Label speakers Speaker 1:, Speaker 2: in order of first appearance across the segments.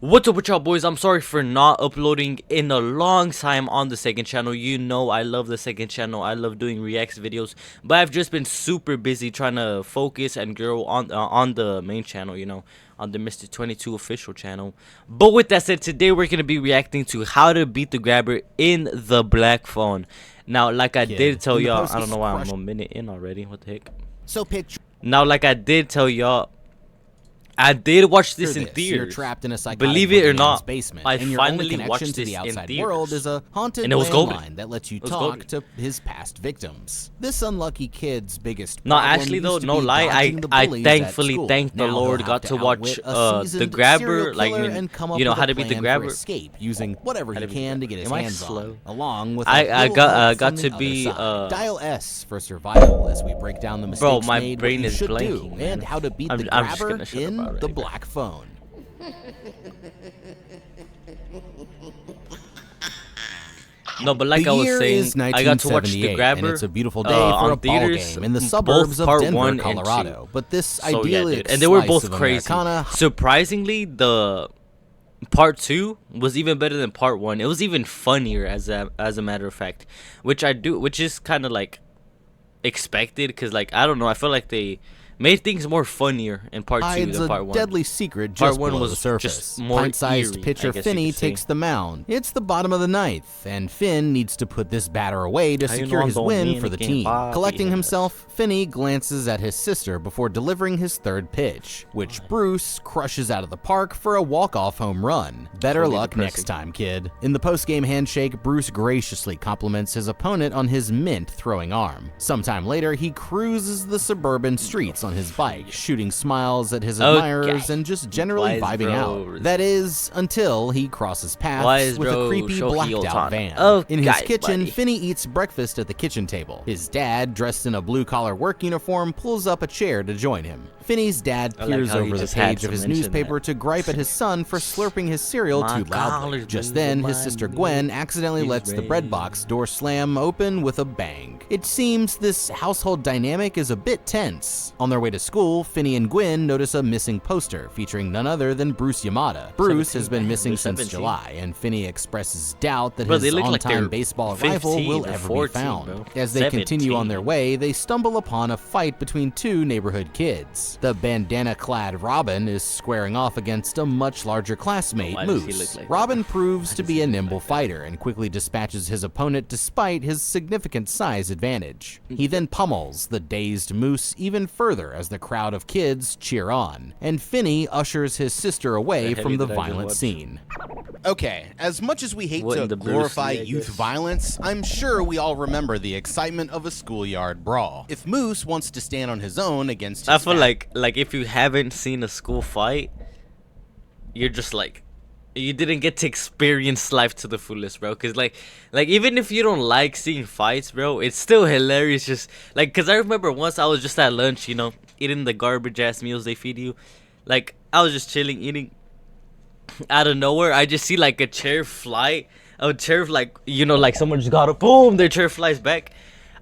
Speaker 1: What's up with y'all boys? I'm sorry for not uploading in a long time on the second channel. You know I love the second channel. I love doing reacts videos, but I've just been super busy trying to focus and grow on the main channel, you know, on the Mr. 22 official channel. But with that said, today we're going to be reacting to how to beat the grabber in the black phone. Now, like I did tell y'all, I don't know why I'm a minute in already. What the heck?
Speaker 2: So picture.
Speaker 1: Now, like I did tell y'all, I did watch this in theaters.
Speaker 2: You're trapped in a psychotic
Speaker 1: Believe it or not,
Speaker 2: basement,
Speaker 1: I
Speaker 2: and your
Speaker 1: finally
Speaker 2: only
Speaker 1: watched
Speaker 2: connection to
Speaker 1: this
Speaker 2: the outside
Speaker 1: in
Speaker 2: world
Speaker 1: theaters.
Speaker 2: is a haunted
Speaker 1: And it was golden.
Speaker 2: landline that lets you
Speaker 1: It was
Speaker 2: talk
Speaker 1: golden.
Speaker 2: to his past victims. This unlucky kid's biggest
Speaker 1: No,
Speaker 2: problem
Speaker 1: actually though,
Speaker 2: used to
Speaker 1: no
Speaker 2: be
Speaker 1: lie,
Speaker 2: dodging the
Speaker 1: I
Speaker 2: bullies at
Speaker 1: thankfully
Speaker 2: school.
Speaker 1: thank the
Speaker 2: Now
Speaker 1: Lord
Speaker 2: he'll
Speaker 1: got
Speaker 2: have
Speaker 1: to
Speaker 2: outwit
Speaker 1: watch
Speaker 2: a
Speaker 1: the
Speaker 2: seasoned
Speaker 1: grabber,
Speaker 2: serial
Speaker 1: like
Speaker 2: killer and come up
Speaker 1: you know
Speaker 2: with
Speaker 1: how
Speaker 2: a
Speaker 1: to beat the
Speaker 2: plan
Speaker 1: grabber.
Speaker 2: for escape using whatever he can to get his
Speaker 1: Am I
Speaker 2: hands
Speaker 1: slow?
Speaker 2: on, along with
Speaker 1: I
Speaker 2: little
Speaker 1: got
Speaker 2: help
Speaker 1: got
Speaker 2: from
Speaker 1: to
Speaker 2: the
Speaker 1: be
Speaker 2: other side. Dial S for survival as we break down the mistakes
Speaker 1: bro, my
Speaker 2: made,
Speaker 1: brain
Speaker 2: what you
Speaker 1: is
Speaker 2: should
Speaker 1: blanking,
Speaker 2: do,
Speaker 1: man.
Speaker 2: and how to beat the
Speaker 1: I'm just
Speaker 2: grabber
Speaker 1: gonna shut up
Speaker 2: in
Speaker 1: already,
Speaker 2: the
Speaker 1: bro.
Speaker 2: black phone.
Speaker 1: No, but like
Speaker 2: The
Speaker 1: I was
Speaker 2: year
Speaker 1: saying,
Speaker 2: is
Speaker 1: I got to watch the
Speaker 2: 1978,
Speaker 1: grabber.
Speaker 2: and it's a beautiful day for a ball
Speaker 1: theaters,
Speaker 2: game in the suburbs of
Speaker 1: part
Speaker 2: Denver,
Speaker 1: 1 and
Speaker 2: Colorado.
Speaker 1: 2.
Speaker 2: But this
Speaker 1: So,
Speaker 2: idyllic
Speaker 1: yeah, dude. And they were both
Speaker 2: slice of
Speaker 1: crazy.
Speaker 2: Americana.
Speaker 1: Surprisingly, the part 2 was even better than part 1. It was even funnier as a matter of fact, which is kind of like expected, because like I don't know, I feel like they made things more funnier in part 2 than part 1.
Speaker 2: Deadly secret
Speaker 1: Part
Speaker 2: just
Speaker 1: 1
Speaker 2: below
Speaker 1: was
Speaker 2: the surface.
Speaker 1: just more
Speaker 2: Pint-sized
Speaker 1: eerie,
Speaker 2: pitcher
Speaker 1: I guess you
Speaker 2: Finney
Speaker 1: could say.
Speaker 2: takes the mound. It's the bottom of the ninth, and Finn needs to put this batter away to
Speaker 1: How you
Speaker 2: secure
Speaker 1: know
Speaker 2: his
Speaker 1: I'm
Speaker 2: win for the
Speaker 1: Dominican,
Speaker 2: team.
Speaker 1: Bobby?
Speaker 2: Collecting himself, Finney glances at his sister before delivering his third pitch, which Bruce crushes out of the park for a walk-off home run. Better
Speaker 1: Totally
Speaker 2: luck
Speaker 1: depressing.
Speaker 2: next time, kid. In the post-game handshake, Bruce graciously compliments his opponent on his mint throwing arm. Sometime later, he cruises the suburban streets on his bike, shooting smiles at his admirers and just generally
Speaker 1: Wise
Speaker 2: vibing
Speaker 1: bro.
Speaker 2: out. That is, until he crosses paths
Speaker 1: Wise
Speaker 2: with a
Speaker 1: bro,
Speaker 2: creepy
Speaker 1: Shohei
Speaker 2: blacked out
Speaker 1: Ohtani.
Speaker 2: van.
Speaker 1: Okay,
Speaker 2: In his kitchen,
Speaker 1: buddy.
Speaker 2: Finney eats breakfast at the kitchen table. His dad, dressed in a blue-collar work uniform, pulls up a chair to join him. Finney's dad
Speaker 1: I like
Speaker 2: peers
Speaker 1: how he
Speaker 2: over the
Speaker 1: just had
Speaker 2: page
Speaker 1: to
Speaker 2: of his
Speaker 1: mention
Speaker 2: newspaper
Speaker 1: that.
Speaker 2: to gripe at his son for slurping his cereal
Speaker 1: My
Speaker 2: too loudly.
Speaker 1: collars
Speaker 2: Just
Speaker 1: lose
Speaker 2: then,
Speaker 1: my
Speaker 2: his sister
Speaker 1: mind.
Speaker 2: Gwen accidentally
Speaker 1: He's
Speaker 2: lets the bread
Speaker 1: red.
Speaker 2: box door slam open with a bang. It seems this household dynamic is a bit tense. On their way to school, Finney and Gwen notice a missing poster featuring none other than Bruce Yamada. Bruce has been missing since
Speaker 1: 17.
Speaker 2: July, and Finney expresses doubt that
Speaker 1: Bro, they
Speaker 2: his
Speaker 1: look like
Speaker 2: on-time
Speaker 1: they're
Speaker 2: baseball
Speaker 1: 15
Speaker 2: rifle will
Speaker 1: or
Speaker 2: ever
Speaker 1: 14,
Speaker 2: be found.
Speaker 1: bro.
Speaker 2: As they continue on their
Speaker 1: 17.
Speaker 2: way, they stumble upon a fight between two neighborhood kids. The bandana-clad Robin is squaring off against a much larger classmate,
Speaker 1: Why does he
Speaker 2: Moose.
Speaker 1: look like that?
Speaker 2: Robin proves to
Speaker 1: does
Speaker 2: be
Speaker 1: he
Speaker 2: a
Speaker 1: look
Speaker 2: nimble
Speaker 1: like that?
Speaker 2: fighter and quickly dispatches his opponent despite his significant size advantage. He then pummels the dazed Moose even further as the crowd of kids cheer on, and Finney ushers his sister away
Speaker 1: The
Speaker 2: from the
Speaker 1: heavy that I just
Speaker 2: violent
Speaker 1: watched.
Speaker 2: scene.
Speaker 3: Okay, as much as we hate
Speaker 1: What
Speaker 3: to
Speaker 1: in the Bruce
Speaker 3: glorify
Speaker 1: Lee, I
Speaker 3: youth
Speaker 1: guess?
Speaker 3: violence, I'm sure we all remember the excitement of a schoolyard brawl. If Moose wants to stand on his own against his
Speaker 1: I feel
Speaker 3: fat-
Speaker 1: like if you haven't seen a school fight, you're just like, you didn't get to experience life to the fullest, bro. Cause like even if you don't like seeing fights, bro, it's still hilarious. Just like, cause I remember once I was just at lunch, you know, eating the garbage ass meals they feed you. Like I was just chilling, eating. Out of nowhere, I just see like a chair fly. A chair, like, you know, like someone just got a boom, their chair flies back.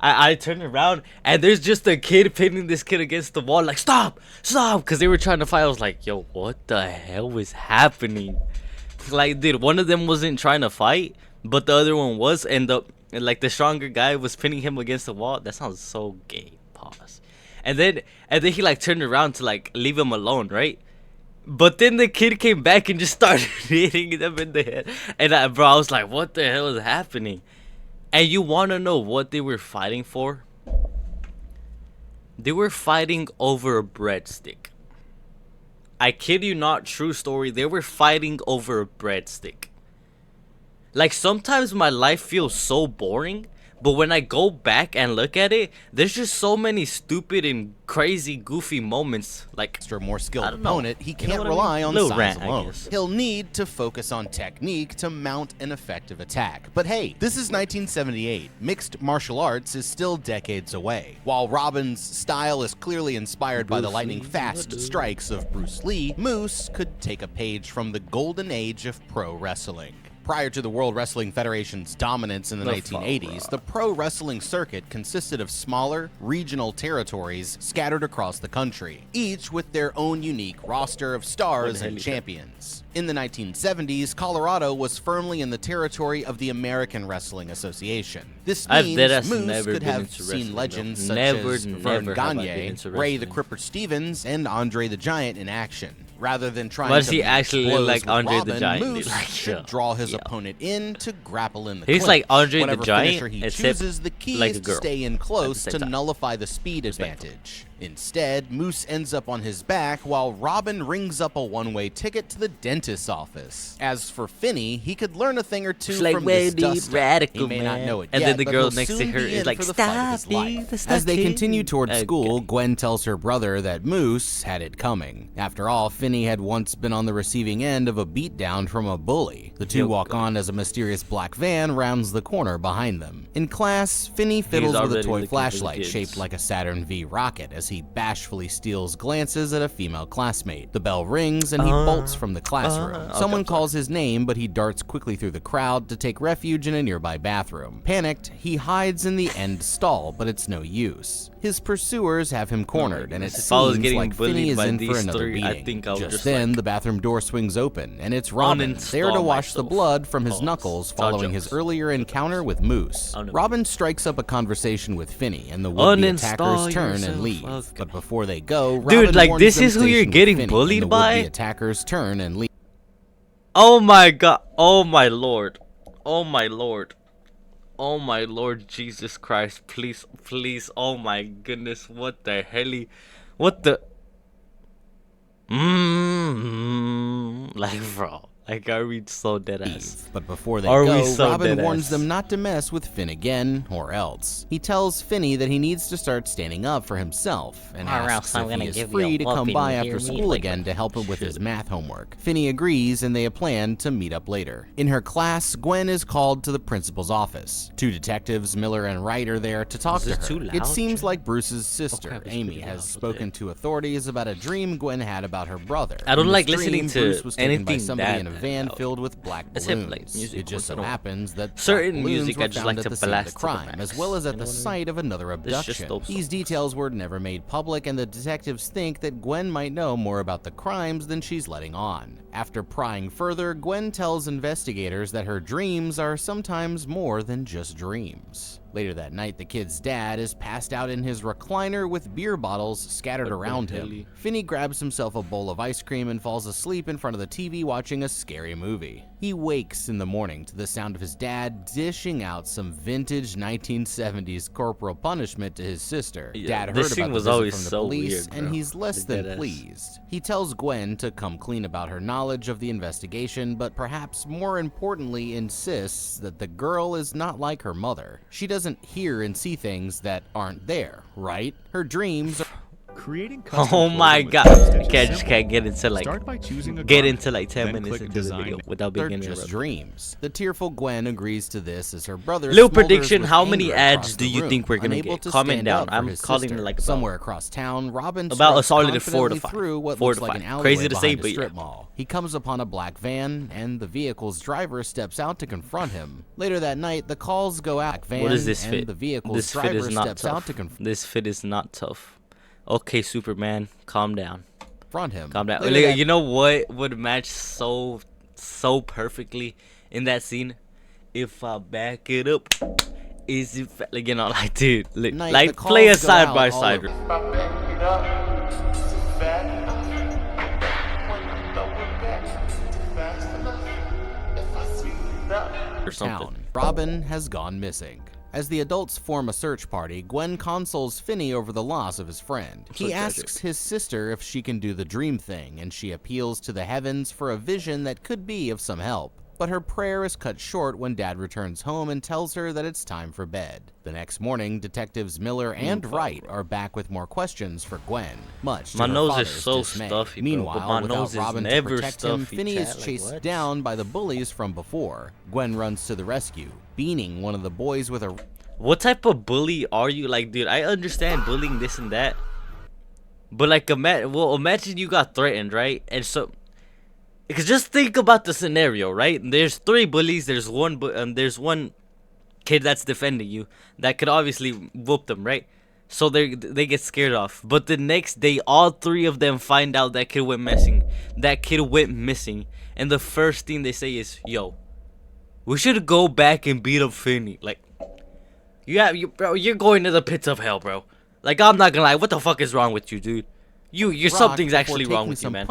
Speaker 1: I turn around and there's just a kid pinning this kid against the wall, like stop, because they were trying to fight. I was like, yo, what the hell is happening? Like, dude, one of them wasn't trying to fight, but the other one was, and the stronger guy was pinning him against the wall. That sounds so gay. Pause. And then he like turned around to like leave him alone, right? But then the kid came back and just started hitting them in the head. And I was like, what the hell is happening? And you want to know what they were fighting for? They were fighting over a breadstick. I kid you not, true story. They were fighting over a breadstick. Like, sometimes my life feels so boring, but when I go back and look at it, there's just so many stupid and crazy, goofy moments. Like,
Speaker 3: a more skilled
Speaker 1: I don't know.
Speaker 3: opponent, he
Speaker 1: You know
Speaker 3: can't
Speaker 1: what I
Speaker 3: rely
Speaker 1: mean?
Speaker 3: on
Speaker 1: Little
Speaker 3: size
Speaker 1: rant, I
Speaker 3: alone.
Speaker 1: guess.
Speaker 3: He'll need to focus on technique to mount an effective attack. But hey, this is 1978. Mixed martial arts is still decades away. While Robin's style is clearly inspired by the
Speaker 1: Bruce
Speaker 3: lightning
Speaker 1: Lee,
Speaker 3: fast
Speaker 1: what
Speaker 3: strikes of Bruce Lee, Moose could take a page from the golden age of pro wrestling. Prior to the World Wrestling Federation's dominance in the 1980s, the pro wrestling circuit consisted of smaller, regional territories scattered across the country, each with their own unique roster of stars and champions. In the 1970s, Colorado was firmly in the territory of the American Wrestling Association. This means Moose could have seen legends such as Vern Gagne, Ray the Cripper Stevens, and Andre the Giant in action. Rather than trying to
Speaker 1: actually look like Andre
Speaker 3: Robin,
Speaker 1: the Giant?
Speaker 3: Moose should draw his opponent in to grapple in the
Speaker 1: He's
Speaker 3: clinch.
Speaker 1: like Andre the
Speaker 3: Whatever
Speaker 1: Giant,
Speaker 3: finisher he
Speaker 1: except
Speaker 3: chooses, the key
Speaker 1: like
Speaker 3: is
Speaker 1: a
Speaker 3: to
Speaker 1: girl
Speaker 3: stay in close to
Speaker 1: time.
Speaker 3: nullify the speed advantage. Instead, Moose ends up on his back while Robin rings up a one-way ticket to the dentist's office. As for Finney, he could learn a thing or two from this dust.
Speaker 1: Radical,
Speaker 3: He may not know it
Speaker 1: and
Speaker 3: yet,
Speaker 1: then the
Speaker 3: but
Speaker 1: girl
Speaker 3: he'll
Speaker 1: next to
Speaker 3: soon
Speaker 1: her
Speaker 3: be
Speaker 1: is
Speaker 3: in
Speaker 1: like,
Speaker 3: for the fight of
Speaker 1: "Stop,
Speaker 3: his life.
Speaker 1: that's
Speaker 2: As
Speaker 1: not
Speaker 2: they continue towards
Speaker 1: okay.
Speaker 2: school, Gwen tells her brother that Moose had it coming. After all, Finney had once been on the receiving end of a beatdown from a bully. The two walk on as a mysterious black van rounds the corner behind them. In class, Finney fiddles with a toy flashlight shaped like a Saturn V rocket as he bashfully steals glances at a female classmate. The bell rings and he bolts from the classroom. Someone calls his name, but he darts quickly through the crowd to take refuge in a nearby bathroom. Panicked, he hides in the end stall, but it's no use. His pursuers have him cornered, and it seems like Finney is in for another beating. Just then, the bathroom door swings open, and it's Robin, there to wash the blood from his knuckles following his earlier encounter with Moose. Robin strikes up a conversation with Finney, and the would-be attackers turn and leave. But before they go, Robin warns
Speaker 1: this
Speaker 3: them
Speaker 1: is who
Speaker 3: to
Speaker 1: you're
Speaker 3: station
Speaker 1: getting
Speaker 3: with Finney,
Speaker 1: bullied
Speaker 3: and the
Speaker 1: by?
Speaker 3: would-be attackers turn and leave.
Speaker 1: Oh my god. Oh my lord. Oh my lord. Oh my lord Jesus Christ. Please, please. Oh my goodness. What the hell? What the? Like, bro. Like, are we so dead ass?
Speaker 2: But before they
Speaker 1: Are
Speaker 2: go,
Speaker 1: we so
Speaker 2: Robin
Speaker 1: deadass?
Speaker 2: warns them not to mess with Finn again, or else. He tells Finney that he needs to start standing up for himself, and asks if he is free to come by after school again to help him with his math homework. Finney agrees, and they plan to meet up later. In her class, Gwen is called to the principal's office. Two detectives, Miller and Wright, are there to talk to her. It seems like Bruce's sister, Amy, has spoken to authorities about a dream Gwen had about her brother.
Speaker 1: I don't
Speaker 2: In
Speaker 1: like
Speaker 2: this
Speaker 1: listening
Speaker 2: dream,
Speaker 1: to
Speaker 2: Bruce was taken by
Speaker 1: anything
Speaker 2: somebody
Speaker 1: that
Speaker 2: in a van
Speaker 1: loud.
Speaker 2: filled with black
Speaker 1: Except,
Speaker 2: balloons.
Speaker 1: like, music,
Speaker 2: It just so
Speaker 1: I don't-
Speaker 2: happens that
Speaker 1: certain
Speaker 2: black balloons
Speaker 1: music
Speaker 2: were
Speaker 1: I just
Speaker 2: found
Speaker 1: like
Speaker 2: at
Speaker 1: to
Speaker 2: the scene of
Speaker 1: blast
Speaker 2: the
Speaker 1: to the
Speaker 2: crime,
Speaker 1: max.
Speaker 2: as well as at
Speaker 1: You
Speaker 2: the
Speaker 1: know what I mean?
Speaker 2: site of another
Speaker 1: It's just
Speaker 2: abduction.
Speaker 1: those
Speaker 2: These
Speaker 1: songs.
Speaker 2: details were never made public, and the detectives think that Gwen might know more about the crimes than she's letting on. After prying further, Gwen tells investigators that her dreams are sometimes more than just dreams. Later that night, the kid's dad is passed out in his recliner with beer bottles scattered around him. Finney grabs himself a bowl of ice cream and falls asleep in front of the TV watching a scary movie. He wakes in the morning to the sound of his dad dishing out some vintage 1970s corporal punishment to his sister. Dad
Speaker 1: this
Speaker 2: heard
Speaker 1: scene
Speaker 2: about
Speaker 1: was
Speaker 2: the visit
Speaker 1: always
Speaker 2: from the
Speaker 1: so
Speaker 2: police,
Speaker 1: weird,
Speaker 2: and
Speaker 1: bro.
Speaker 2: he's less
Speaker 1: The
Speaker 2: than
Speaker 1: deadass.
Speaker 2: pleased. He tells Gwen to come clean about her knowledge of the investigation, but perhaps more importantly insists that the girl is not like her mother. She doesn't hear and see things that aren't there, right? Her dreams are
Speaker 4: Creating custom
Speaker 1: Oh my
Speaker 4: clothing with
Speaker 1: god.
Speaker 4: custom
Speaker 1: You can't
Speaker 4: stitches
Speaker 1: just can't get into like
Speaker 4: Start by choosing a
Speaker 1: get
Speaker 4: garment,
Speaker 1: into like 10
Speaker 4: then
Speaker 1: minutes
Speaker 4: click
Speaker 1: into the
Speaker 4: design.
Speaker 1: video without
Speaker 2: they're
Speaker 1: being
Speaker 2: just
Speaker 1: interrupted.
Speaker 2: dreams. The tearful Gwen agrees to this as her brother
Speaker 1: Little
Speaker 2: smolders
Speaker 1: prediction,
Speaker 2: with
Speaker 1: how many
Speaker 2: anger
Speaker 1: ads
Speaker 2: across
Speaker 1: do
Speaker 2: the
Speaker 1: you
Speaker 2: room,
Speaker 1: think we're gonna
Speaker 2: unable
Speaker 1: get?
Speaker 2: to
Speaker 1: Comment
Speaker 2: stand
Speaker 1: down.
Speaker 2: up for
Speaker 1: I'm
Speaker 2: his
Speaker 1: calling it
Speaker 2: sister.
Speaker 1: like about-
Speaker 2: Somewhere across town, Robin
Speaker 1: about a
Speaker 2: strikes
Speaker 1: solid 4 to
Speaker 2: confidently
Speaker 1: 5.
Speaker 2: through what
Speaker 1: 4
Speaker 2: looks
Speaker 1: to
Speaker 2: like
Speaker 1: 5.
Speaker 2: an alleyway
Speaker 1: Crazy to say,
Speaker 2: behind a
Speaker 1: but yeah.
Speaker 2: strip mall. He comes upon a black van, and the vehicle's driver steps out to confront him. Later that night, the calls go out. Van,
Speaker 1: What is this
Speaker 2: and
Speaker 1: fit?
Speaker 2: the vehicle's
Speaker 1: This fit
Speaker 2: driver
Speaker 1: is not
Speaker 2: steps out
Speaker 1: tough.
Speaker 2: to confront
Speaker 1: This fit is not tough. Okay, Superman, calm down.
Speaker 2: him.
Speaker 1: Calm down.
Speaker 2: Later
Speaker 1: Like,
Speaker 2: that
Speaker 1: you know what would match so perfectly in that scene? If I back it up, is it like, you know, like, dude, like,
Speaker 2: night,
Speaker 1: like
Speaker 2: the
Speaker 1: play a
Speaker 2: calls go
Speaker 1: side
Speaker 2: out
Speaker 1: by
Speaker 2: all
Speaker 1: side.
Speaker 2: over.
Speaker 1: Or something.
Speaker 2: Town. Robin has gone missing. As the adults form a search party, Gwen consoles Finney over the loss of his friend. He asks his sister if she can do the dream thing, and she appeals to the heavens for a vision that could be of some help. But her prayer is cut short when Dad returns home and tells her that it's time for bed. The next morning, detectives Miller and Wright are back with more questions for Gwen, much to
Speaker 1: My
Speaker 2: her
Speaker 1: nose is
Speaker 2: father's
Speaker 1: so
Speaker 2: dismay.
Speaker 1: stuffy, bro, but
Speaker 2: Meanwhile,
Speaker 1: my
Speaker 2: without
Speaker 1: nose is
Speaker 2: Robin to
Speaker 1: never
Speaker 2: protect him,
Speaker 1: stuffy,
Speaker 2: Finney is
Speaker 1: chat. Like,
Speaker 2: chased
Speaker 1: what?
Speaker 2: down by the bullies from before. Gwen runs to the rescue, beating one of the boys with a
Speaker 1: What type of bully are you? Like, dude, I understand bullying this and that, but like, imagine you got threatened, right? And so Because just think about the scenario, right? There's 3 bullies. There's one kid that's defending you that could obviously whoop them, right? So they get scared off. But the next day, all 3 of them find out that kid went missing. And the first thing they say is, "Yo, we should go back and beat up Finney." Like, bro, you're going to the pits of hell, bro. Like, I'm not gonna lie. What the fuck is wrong with you, dude? Something's actually wrong with you, man.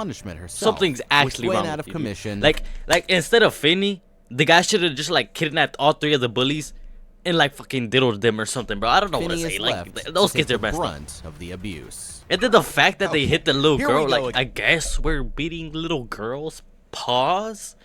Speaker 1: Something's actually wrong with you.
Speaker 3: Commission.
Speaker 1: Like instead of Finney, the guy should have just like kidnapped all 3 of the bullies and like fucking diddled them or something, bro. I don't know what to say. Like, those kids are messed up.
Speaker 3: Of the abuse.
Speaker 1: And then the fact that they hit the little
Speaker 3: Here
Speaker 1: girl,
Speaker 3: we go
Speaker 1: like, I guess we're beating little girls. Pause.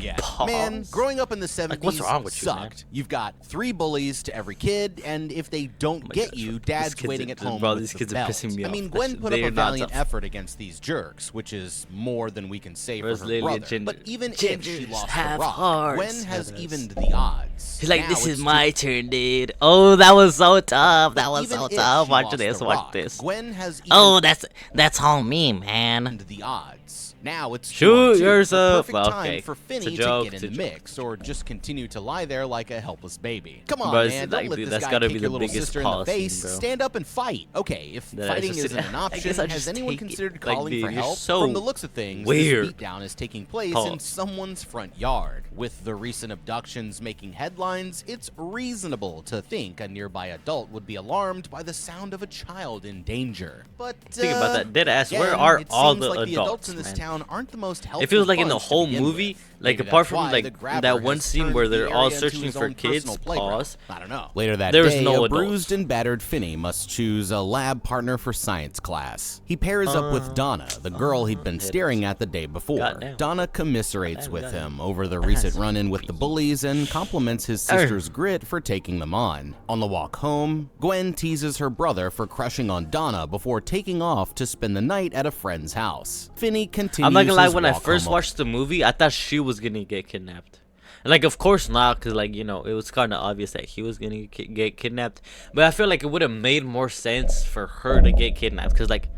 Speaker 3: Yeah,
Speaker 1: Pause.
Speaker 3: man, growing up in the 70s
Speaker 1: what's wrong with you,
Speaker 3: sucked.
Speaker 1: man?
Speaker 3: You've got 3 bullies to every kid, and if they don't get you, dad's waiting at home with
Speaker 1: these
Speaker 3: the
Speaker 1: kids are
Speaker 3: belt.
Speaker 1: pissing me
Speaker 3: I
Speaker 1: off.
Speaker 3: mean, Gwen put up
Speaker 1: They
Speaker 3: a
Speaker 1: are not
Speaker 3: valiant
Speaker 1: tough.
Speaker 3: effort against these jerks, which is more than we can say for
Speaker 1: Where's
Speaker 3: her
Speaker 1: Lily and
Speaker 3: brother.
Speaker 1: Ginger?
Speaker 3: But even if she
Speaker 1: Gingers
Speaker 3: lost
Speaker 1: have
Speaker 3: the rock,
Speaker 1: hearts.
Speaker 3: Gwen has
Speaker 1: Yes.
Speaker 3: evened the odds.
Speaker 1: He's like,
Speaker 3: Now
Speaker 1: this
Speaker 3: it's
Speaker 1: is my turn, dude. Oh, that was so tough. That was so tough. Watch this. Watch this.
Speaker 3: Gwen has
Speaker 1: Oh, that's all me, man.
Speaker 3: evened the odds. Now it's
Speaker 1: Shoot
Speaker 3: 2-on-2, the
Speaker 1: yourself.
Speaker 3: perfect time
Speaker 1: Okay.
Speaker 3: for
Speaker 1: It's a
Speaker 3: Finney
Speaker 1: joke,
Speaker 3: to get
Speaker 1: it's
Speaker 3: in
Speaker 1: a
Speaker 3: the
Speaker 1: joke.
Speaker 3: mix, or just continue to lie there like a helpless baby. Come on,
Speaker 1: Bro,
Speaker 3: man,
Speaker 1: like,
Speaker 3: don't let
Speaker 1: dude,
Speaker 3: this
Speaker 1: that's
Speaker 3: guy
Speaker 1: gotta
Speaker 3: kick
Speaker 1: be
Speaker 3: your
Speaker 1: the
Speaker 3: little
Speaker 1: biggest
Speaker 3: sister in the
Speaker 1: policy,
Speaker 3: face.
Speaker 1: bro.
Speaker 3: Stand up and fight. Okay, if
Speaker 1: Then I
Speaker 3: fighting
Speaker 1: just-
Speaker 3: isn't an
Speaker 1: I
Speaker 3: option,
Speaker 1: guess I
Speaker 3: has
Speaker 1: just
Speaker 3: anyone
Speaker 1: take it.
Speaker 3: considered
Speaker 1: Like,
Speaker 3: calling
Speaker 1: dude,
Speaker 3: for
Speaker 1: you're
Speaker 3: help?
Speaker 1: so
Speaker 3: From the looks of things,
Speaker 1: weird.
Speaker 3: this beatdown is taking place in
Speaker 1: Pause.
Speaker 3: someone's front yard. With the recent abductions making headlines, it's reasonable to think a nearby adult would be alarmed by the sound of a child in danger. But
Speaker 1: Think about that. Dead ass. Where
Speaker 3: again,
Speaker 1: are
Speaker 3: it
Speaker 1: all
Speaker 3: seems
Speaker 1: the
Speaker 3: like the adults
Speaker 1: adults,
Speaker 3: in this
Speaker 1: man?
Speaker 3: town aren't the most helpful.
Speaker 1: It feels like in the
Speaker 3: bunch to
Speaker 1: whole
Speaker 3: begin
Speaker 1: movie,
Speaker 3: with.
Speaker 1: like
Speaker 3: Maybe
Speaker 1: apart
Speaker 3: that's
Speaker 1: from
Speaker 3: why the
Speaker 1: like
Speaker 3: grabber
Speaker 1: that one
Speaker 3: has
Speaker 1: scene
Speaker 3: turned
Speaker 1: where
Speaker 3: the
Speaker 1: they're all
Speaker 3: area into
Speaker 1: searching
Speaker 3: his
Speaker 1: for
Speaker 3: own
Speaker 1: kids.
Speaker 3: personal playground.
Speaker 1: Pause.
Speaker 3: I don't know.
Speaker 2: Later that
Speaker 1: There is
Speaker 2: day,
Speaker 1: no
Speaker 2: a
Speaker 1: adults.
Speaker 2: bruised and battered Finney must choose a lab partner for science class. He pairs up with Donna, the girl he'd been staring at the day before.
Speaker 1: Goddamn.
Speaker 2: Donna commiserates
Speaker 1: Goddamn,
Speaker 2: with
Speaker 1: goddamn.
Speaker 2: him over the recent run-in with the bullies and compliments his sister's grit for taking them on. On the walk home, Gwen teases her brother for crushing on Donna before taking off to spend the night at a friend's house. Finney continues
Speaker 1: I'm not gonna lie,
Speaker 2: his
Speaker 1: when I
Speaker 2: walk
Speaker 1: first
Speaker 2: home
Speaker 1: watched the movie, I thought she was gonna get kidnapped. And like, of course not, because like, you know, it was kind of obvious that he was gonna get kidnapped. But I feel like it would have made more sense for her to get kidnapped, because like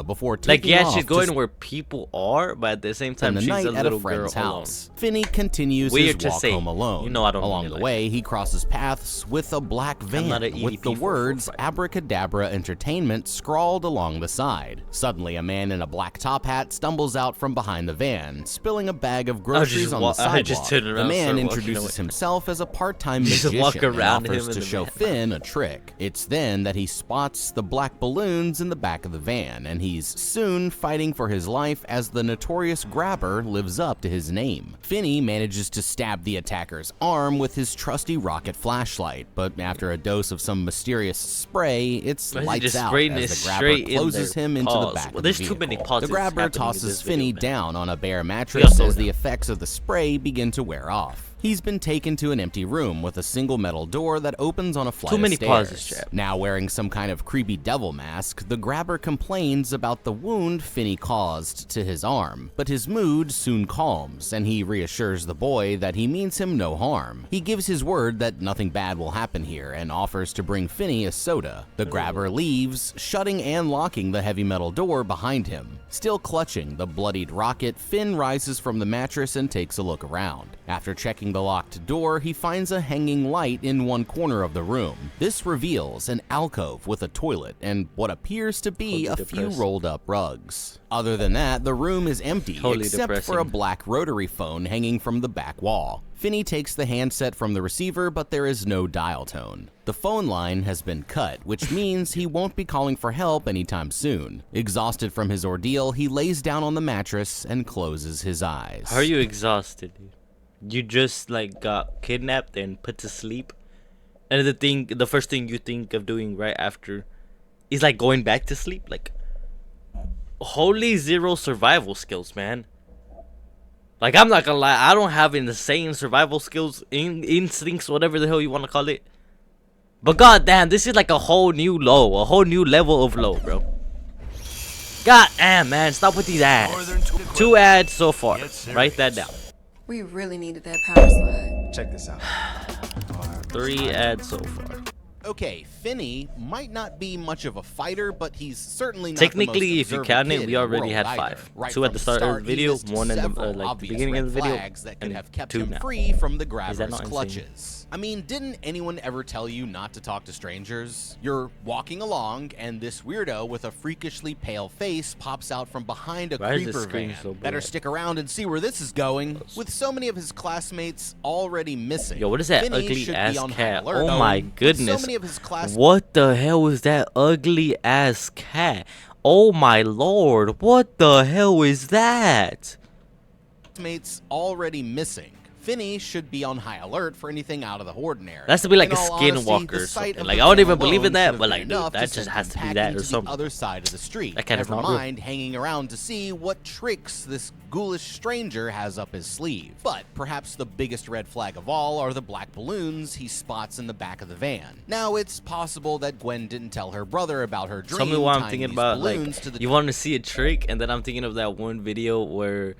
Speaker 2: before taking
Speaker 1: yeah,
Speaker 2: off
Speaker 1: she's
Speaker 2: to
Speaker 1: going where people are, but at the same time,
Speaker 2: spend the
Speaker 1: she's
Speaker 2: night
Speaker 1: a
Speaker 2: at a
Speaker 1: little girl
Speaker 2: friend's
Speaker 1: alone.
Speaker 2: house. Finney continues
Speaker 1: Weird
Speaker 2: his
Speaker 1: to
Speaker 2: walk
Speaker 1: say.
Speaker 2: home alone.
Speaker 1: You know I don't
Speaker 2: Along
Speaker 1: mean it
Speaker 2: the
Speaker 1: like
Speaker 2: way, he crosses paths with a black van
Speaker 1: not a
Speaker 2: with the
Speaker 1: EDP
Speaker 2: words
Speaker 1: 445.
Speaker 2: Abracadabra Entertainment scrawled along the side. Suddenly, a man in a black top hat stumbles out from behind the van, spilling a bag of groceries on the
Speaker 1: I just
Speaker 2: sidewalk.
Speaker 1: turned around
Speaker 2: The
Speaker 1: and
Speaker 2: man
Speaker 1: started walking
Speaker 2: introduces
Speaker 1: away.
Speaker 2: himself as a part-time
Speaker 1: Just
Speaker 2: magician
Speaker 1: walk
Speaker 2: and
Speaker 1: around
Speaker 2: offers
Speaker 1: him in
Speaker 2: to
Speaker 1: the
Speaker 2: show
Speaker 1: van.
Speaker 2: Finn a trick. It's then that he spots the black balloons in the back of the van, and he's soon fighting for his life as the notorious grabber lives up to his name. Finney manages to stab the attacker's arm with his trusty rocket flashlight, but after a dose of some mysterious spray, it's
Speaker 1: Why is he
Speaker 2: lights
Speaker 1: just
Speaker 2: out
Speaker 1: spraying
Speaker 2: as
Speaker 1: this
Speaker 2: the grabber
Speaker 1: straight in
Speaker 2: closes
Speaker 1: there?
Speaker 2: him into the
Speaker 1: Pause.
Speaker 2: back
Speaker 1: Well,
Speaker 2: of
Speaker 1: there's
Speaker 2: the
Speaker 1: too many
Speaker 2: vehicle.
Speaker 1: pauses
Speaker 2: The grabber
Speaker 1: happening in
Speaker 2: tosses
Speaker 1: this video,
Speaker 2: Finney
Speaker 1: man.
Speaker 2: down on a bare
Speaker 1: gotta
Speaker 2: mattress
Speaker 1: slow
Speaker 2: as the
Speaker 1: down.
Speaker 2: effects of the spray begin to wear off. He's been taken to an empty room with a single metal door that opens on a flight
Speaker 1: Too many
Speaker 2: of stairs.
Speaker 1: pauses, chap.
Speaker 2: Now wearing some kind of creepy devil mask, the grabber complains about the wound Finney caused to his arm, but his mood soon calms and he reassures the boy that he means him no harm. He gives his word that nothing bad will happen here and offers to bring Finney a soda. The grabber leaves, shutting and locking the heavy metal door behind him. Still clutching the bloodied rocket, Finn rises from the mattress and takes a look around. After checking the locked door, he finds a hanging light in one corner of the room. This reveals an alcove with a toilet and what appears to be a
Speaker 1: Totally
Speaker 2: few
Speaker 1: depressed.
Speaker 2: rolled up rugs. Other than that, the room is empty
Speaker 1: Totally
Speaker 2: except for a
Speaker 1: depressing.
Speaker 2: black rotary phone hanging from the back wall. Finney takes the handset from the receiver, but there is no dial tone. The phone line has been cut, which means he won't be calling for help anytime soon. Exhausted from his ordeal, he lays down on the mattress and closes his eyes.
Speaker 1: How are you exhausted, dude? You just like got kidnapped and put to sleep, and the first thing you think of doing right after is like going back to sleep. Like, holy zero survival skills, man. Like, I'm not gonna lie, I don't have insane survival skills, instincts, whatever the hell you want to call it. But goddamn, this is like a whole new low, a whole new level of low, bro. God damn, man, stop with these ads. 2 ads so far. Write that down.
Speaker 4: We really needed that power slide.
Speaker 5: Check this out.
Speaker 1: 3 ads so far.
Speaker 3: Okay, Finney might not be much of a fighter, but he's certainly not
Speaker 1: Technically,
Speaker 3: the most
Speaker 1: if you
Speaker 3: observant
Speaker 1: count it,
Speaker 3: kid
Speaker 1: we
Speaker 3: in the
Speaker 1: already
Speaker 3: world
Speaker 1: had
Speaker 3: either.
Speaker 1: 5.
Speaker 3: Right
Speaker 1: 2 at
Speaker 3: from
Speaker 1: the start of the video,
Speaker 3: he
Speaker 1: 1 in the
Speaker 3: several
Speaker 1: like the
Speaker 3: obvious
Speaker 1: beginning of
Speaker 3: red
Speaker 1: the video,
Speaker 3: flags that could
Speaker 1: and
Speaker 3: have kept
Speaker 1: 2
Speaker 3: him
Speaker 1: now.
Speaker 3: free from the
Speaker 1: Is that
Speaker 3: grabber's
Speaker 1: not insane?
Speaker 3: clutches. I mean, didn't anyone ever tell you not to talk to strangers? You're walking along, and this weirdo with a freakishly pale face pops out from behind a
Speaker 1: Why is the
Speaker 3: creeper
Speaker 1: screen
Speaker 3: van.
Speaker 1: so
Speaker 3: Better
Speaker 1: bright?
Speaker 3: stick around and see where this is going. With so many of his classmates already missing,
Speaker 1: Yo, what is that
Speaker 3: Finney
Speaker 1: ugly
Speaker 3: should
Speaker 1: ass
Speaker 3: be on high
Speaker 1: cat?
Speaker 3: alert.
Speaker 1: Oh my
Speaker 3: With
Speaker 1: goodness.
Speaker 3: So many of his classmates
Speaker 1: What the hell is that ugly ass cat? Oh my lord, what the hell is that?
Speaker 3: already missing. Finney should be on high alert for anything out of the ordinary.
Speaker 1: That's to be like
Speaker 3: In
Speaker 1: a
Speaker 3: all honesty,
Speaker 1: skinwalker
Speaker 3: the
Speaker 1: or
Speaker 3: sight
Speaker 1: something.
Speaker 3: of
Speaker 1: Like,
Speaker 3: the
Speaker 1: I don't
Speaker 3: van
Speaker 1: even believe in
Speaker 3: alone
Speaker 1: that,
Speaker 3: should have
Speaker 1: but
Speaker 3: been
Speaker 1: like, dude,
Speaker 3: enough
Speaker 1: that
Speaker 3: to
Speaker 1: just
Speaker 3: send
Speaker 1: has
Speaker 3: him
Speaker 1: to be
Speaker 3: packing
Speaker 1: that or
Speaker 3: to the
Speaker 1: something.
Speaker 3: other side of the street.
Speaker 1: That cat is
Speaker 3: Never
Speaker 1: not real.
Speaker 3: mind hanging around to see what tricks this ghoulish stranger has up his sleeve. But perhaps the biggest red flag of all are the black balloons he spots in the back of the van. Now, it's possible that Gwen didn't tell her brother about her dream.
Speaker 1: Tell me what I'm
Speaker 3: tying
Speaker 1: thinking
Speaker 3: these
Speaker 1: about.
Speaker 3: balloons
Speaker 1: Like,
Speaker 3: to the
Speaker 1: you want to see a trick, and then I'm thinking of that one video where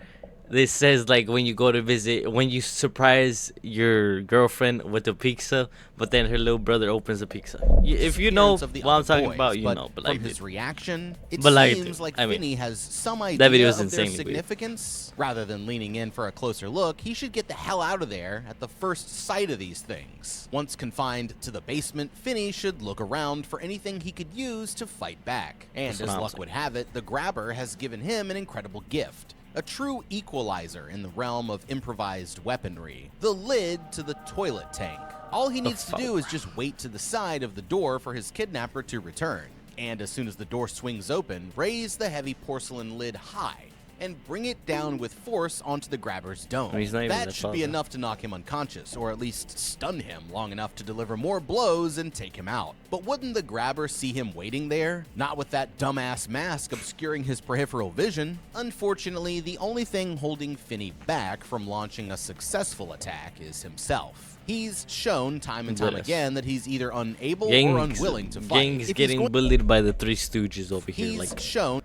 Speaker 1: this says like when you go to visit, when you surprise your girlfriend with a pizza, but then her little brother opens the pizza. If you know
Speaker 3: appearance of the
Speaker 1: what I'm
Speaker 3: other
Speaker 1: talking
Speaker 3: boys,
Speaker 1: about, you
Speaker 3: but
Speaker 1: know. But
Speaker 3: from
Speaker 1: like,
Speaker 3: his reaction, it
Speaker 1: but like,
Speaker 3: seems like
Speaker 1: I mean,
Speaker 3: Finney has some idea
Speaker 1: that video is
Speaker 3: of their
Speaker 1: insanely weird.
Speaker 3: significance. Rather than leaning in for a closer look, he should get the hell out of there at the first sight of these things. Once confined to the basement, Finney should look around for anything he could use to fight back. And
Speaker 1: That's
Speaker 3: as
Speaker 1: what I'm
Speaker 3: luck
Speaker 1: saying.
Speaker 3: would have it, the grabber has given him an incredible gift. A true equalizer in the realm of improvised weaponry. The lid to the toilet tank. All he needs to do is just wait to the side of the door for his kidnapper to return. And as soon as the door swings open, raise the heavy porcelain lid high and bring it down with force onto the grabber's dome.
Speaker 1: He's not even
Speaker 3: That
Speaker 1: that
Speaker 3: should be
Speaker 1: tall, though.
Speaker 3: enough to knock him unconscious, or at least stun him long enough to deliver more blows and take him out. But wouldn't the grabber see him waiting there? Not with that dumbass mask obscuring his peripheral vision. Unfortunately, the only thing holding Finney back from launching a successful attack is himself. He's shown time and time
Speaker 1: Willis.
Speaker 3: again that he's either unable or unwilling to fight.
Speaker 1: Gang's
Speaker 3: If he's
Speaker 1: getting
Speaker 3: going-
Speaker 1: bullied by the Three Stooges over here.
Speaker 3: He's
Speaker 1: Like,
Speaker 3: shown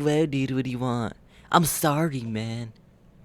Speaker 1: well, dude, what do you want? I'm sorry, man.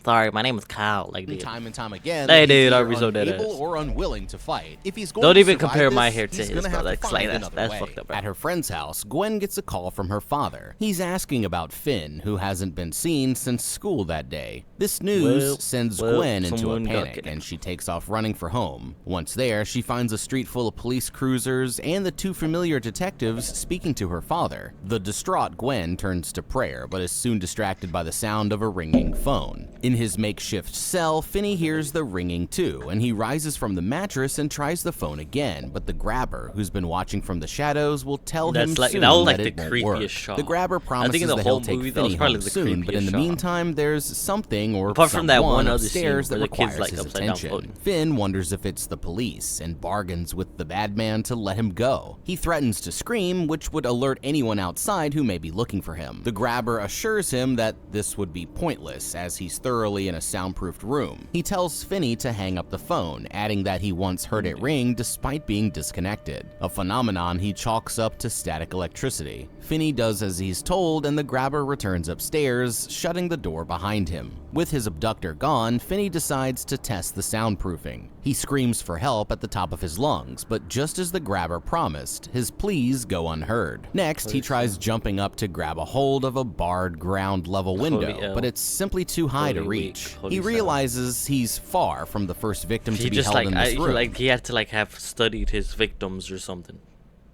Speaker 1: Sorry, my name is Kyle. Like, dude.
Speaker 3: time and time again
Speaker 1: Hey,
Speaker 3: that he's
Speaker 1: dude, I'll
Speaker 3: either
Speaker 1: be so dead
Speaker 3: unable
Speaker 1: ass.
Speaker 3: or unwilling to fight. If he's going
Speaker 1: Don't
Speaker 3: to
Speaker 1: even
Speaker 3: survive
Speaker 1: compare
Speaker 3: this,
Speaker 1: my hair to
Speaker 3: he's
Speaker 1: his,
Speaker 3: gonna
Speaker 1: bro.
Speaker 3: have to
Speaker 1: Like,
Speaker 3: find
Speaker 1: that's
Speaker 3: another way.
Speaker 1: fucked up, bro.
Speaker 2: At her friend's house, Gwen gets a call from her father. He's asking about Finn, who hasn't been seen since school that day. This news sends Gwen into a
Speaker 1: someone got
Speaker 2: panic,
Speaker 1: kidnapped.
Speaker 2: and she takes off running for home. Once there, she finds a street full of police cruisers and the 2 familiar detectives speaking to her father. The distraught Gwen turns to prayer, but is soon distracted by the sound of a ringing phone. In his makeshift cell, Finney hears the ringing too, and he rises from the mattress and tries the phone again, but the grabber, who's been watching from the shadows, will tell him
Speaker 1: That's like-
Speaker 2: soon
Speaker 1: that was like
Speaker 2: that
Speaker 1: the
Speaker 2: it won't
Speaker 1: creepiest
Speaker 2: work.
Speaker 1: shot.
Speaker 2: The grabber promises
Speaker 1: in the
Speaker 2: that
Speaker 1: whole
Speaker 2: he'll take
Speaker 1: movie, that was
Speaker 2: Finney
Speaker 1: probably
Speaker 2: home
Speaker 1: the
Speaker 2: soon, but in the
Speaker 1: creepiest shot.
Speaker 2: meantime, there's something or
Speaker 1: Apart from that
Speaker 2: someone
Speaker 1: one other scene
Speaker 2: upstairs that
Speaker 1: where the kid's,
Speaker 2: requires
Speaker 1: like,
Speaker 2: his
Speaker 1: upside down
Speaker 2: attention.
Speaker 1: floating.
Speaker 2: Finn wonders if it's the police and bargains with the bad man to let him go. He threatens to scream, which would alert anyone outside who may be looking for him. The grabber assures him that this would be pointless, as he's thoroughly in a soundproofed room. He tells Finney to hang up the phone, adding that he once heard it ring despite being disconnected, a phenomenon he chalks up to static electricity. Finney does as he's told, and the grabber returns upstairs, shutting the door behind him. With his abductor gone, Finney decides to test the soundproofing. He screams for help at the top of his lungs, but just as the grabber promised, his pleas go unheard. Next, he tries jumping up to grab a hold of a barred ground-level window,
Speaker 1: L.
Speaker 2: but it's simply too high to
Speaker 1: Holy
Speaker 2: reach.
Speaker 1: weak. Holy
Speaker 2: He
Speaker 1: sound.
Speaker 2: realizes he's far from the first victim to
Speaker 1: He
Speaker 2: be
Speaker 1: just
Speaker 2: held
Speaker 1: like,
Speaker 2: in this room.
Speaker 1: he had to like have studied his victims or something.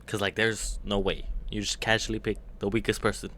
Speaker 1: Cause like there's no way you just casually pick the weakest person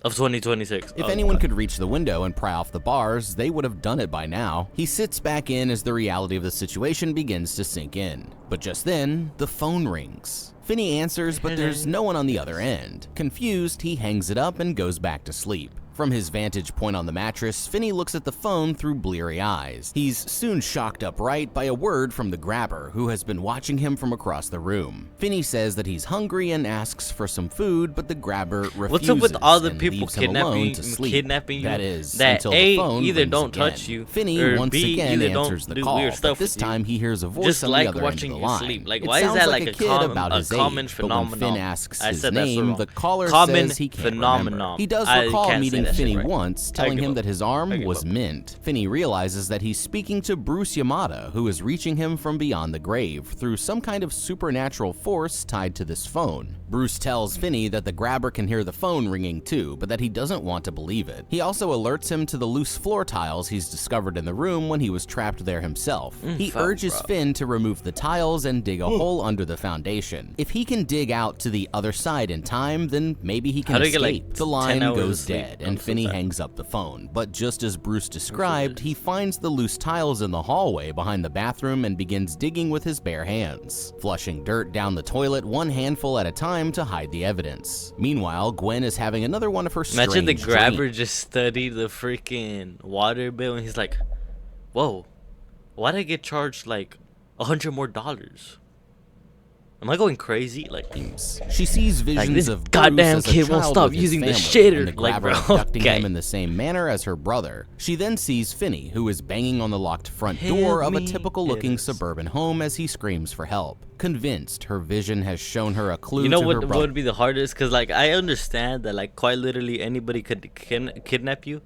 Speaker 1: of 2026.
Speaker 2: If anyone could reach the window and pry off the bars, they would have done it by now. He sits back in as the reality of the situation begins to sink in. But just then, the phone rings. Finney answers, but there's no one on the other end. Confused, he hangs it up and goes back to sleep. From his vantage point on the mattress, Finney looks at the phone through bleary eyes. He's soon shocked upright by a word from the grabber, who has been watching him from across the room. Finney says that he's hungry and asks for some food, but the grabber refuses.
Speaker 1: What's up with all the
Speaker 2: and
Speaker 1: people
Speaker 2: leaves him alone to
Speaker 1: kidnapping
Speaker 2: sleep.
Speaker 1: you?
Speaker 2: That is,
Speaker 1: that
Speaker 2: until
Speaker 1: A,
Speaker 2: the phone
Speaker 1: either
Speaker 2: rings
Speaker 1: don't
Speaker 2: again.
Speaker 1: touch you,
Speaker 2: Finney
Speaker 1: or
Speaker 2: once
Speaker 1: B,
Speaker 2: again
Speaker 1: either
Speaker 2: answers
Speaker 1: don't
Speaker 2: the
Speaker 1: do
Speaker 2: call,
Speaker 1: weird
Speaker 2: but
Speaker 1: stuff
Speaker 2: this
Speaker 1: with you.
Speaker 2: time he hears a voice
Speaker 1: Just
Speaker 2: on
Speaker 1: like
Speaker 2: the other end of
Speaker 1: watching
Speaker 2: the
Speaker 1: you
Speaker 2: line.
Speaker 1: sleep. Like,
Speaker 2: It
Speaker 1: why is
Speaker 2: sounds
Speaker 1: that
Speaker 2: like
Speaker 1: like
Speaker 2: a
Speaker 1: a
Speaker 2: kid
Speaker 1: common-
Speaker 2: about
Speaker 1: a
Speaker 2: his
Speaker 1: common
Speaker 2: age, but when Finn
Speaker 1: phenomenon?
Speaker 2: asks
Speaker 1: I
Speaker 2: his
Speaker 1: said that so
Speaker 2: name,
Speaker 1: wrong.
Speaker 2: the caller
Speaker 1: Common
Speaker 2: says he can't
Speaker 1: phenomenon.
Speaker 2: remember. He does
Speaker 1: I
Speaker 2: recall
Speaker 1: can't say
Speaker 2: meeting
Speaker 1: that. that shit
Speaker 2: Finney
Speaker 1: right.
Speaker 2: once, telling
Speaker 1: give
Speaker 2: him
Speaker 1: up.
Speaker 2: that his
Speaker 1: I
Speaker 2: arm
Speaker 1: give
Speaker 2: was
Speaker 1: up.
Speaker 2: mint. Finney realizes that he's speaking to Bruce Yamada, who is reaching him from beyond the grave through some kind of supernatural force tied to this phone. Bruce tells Finney that the grabber can hear the phone ringing too, but that he doesn't want to believe it. He also alerts him to the loose floor tiles he's discovered in the room when he was trapped there himself. He
Speaker 1: fuck,
Speaker 2: urges
Speaker 1: bro.
Speaker 2: Finn to remove the tiles and dig a hole under the foundation. If he can dig out to the other side in time, then maybe he can
Speaker 1: How do you
Speaker 2: escape.
Speaker 1: get, like,
Speaker 2: The
Speaker 1: 10
Speaker 2: line
Speaker 1: hours of
Speaker 2: goes
Speaker 1: sleep?
Speaker 2: dead,
Speaker 1: I'm
Speaker 2: and
Speaker 1: so
Speaker 2: Finney
Speaker 1: sad.
Speaker 2: hangs up the phone. But just as Bruce described, he finds the loose tiles in the hallway behind the bathroom and begins digging with his bare hands, flushing dirt down the toilet one handful at a time to hide the evidence. Meanwhile, Gwen is having another one of her strange
Speaker 1: Imagine the grabber
Speaker 2: dreams.
Speaker 1: just studied the freaking water bill and he's like, whoa, why'd I get charged like $100 more? Am I going crazy? Like,
Speaker 2: She sees visions
Speaker 1: this
Speaker 2: of Bruce
Speaker 1: goddamn
Speaker 2: as a
Speaker 1: kid won't
Speaker 2: child
Speaker 1: stop
Speaker 2: with his
Speaker 1: using the
Speaker 2: family,
Speaker 1: shitter,
Speaker 2: and the
Speaker 1: like,
Speaker 2: grabber
Speaker 1: bro,
Speaker 2: abducting
Speaker 1: okay.
Speaker 2: him in the same manner as her brother. She then sees Finney, who is banging on the locked front
Speaker 1: Help
Speaker 2: door of a
Speaker 1: me.
Speaker 2: typical-looking
Speaker 1: Yes.
Speaker 2: suburban home as he screams for help. Convinced her vision has shown her a clue
Speaker 1: you know
Speaker 2: to
Speaker 1: what
Speaker 2: her
Speaker 1: would
Speaker 2: brother.
Speaker 1: be the hardest? Because, like, I understand that, like, quite literally anybody could kidnap you.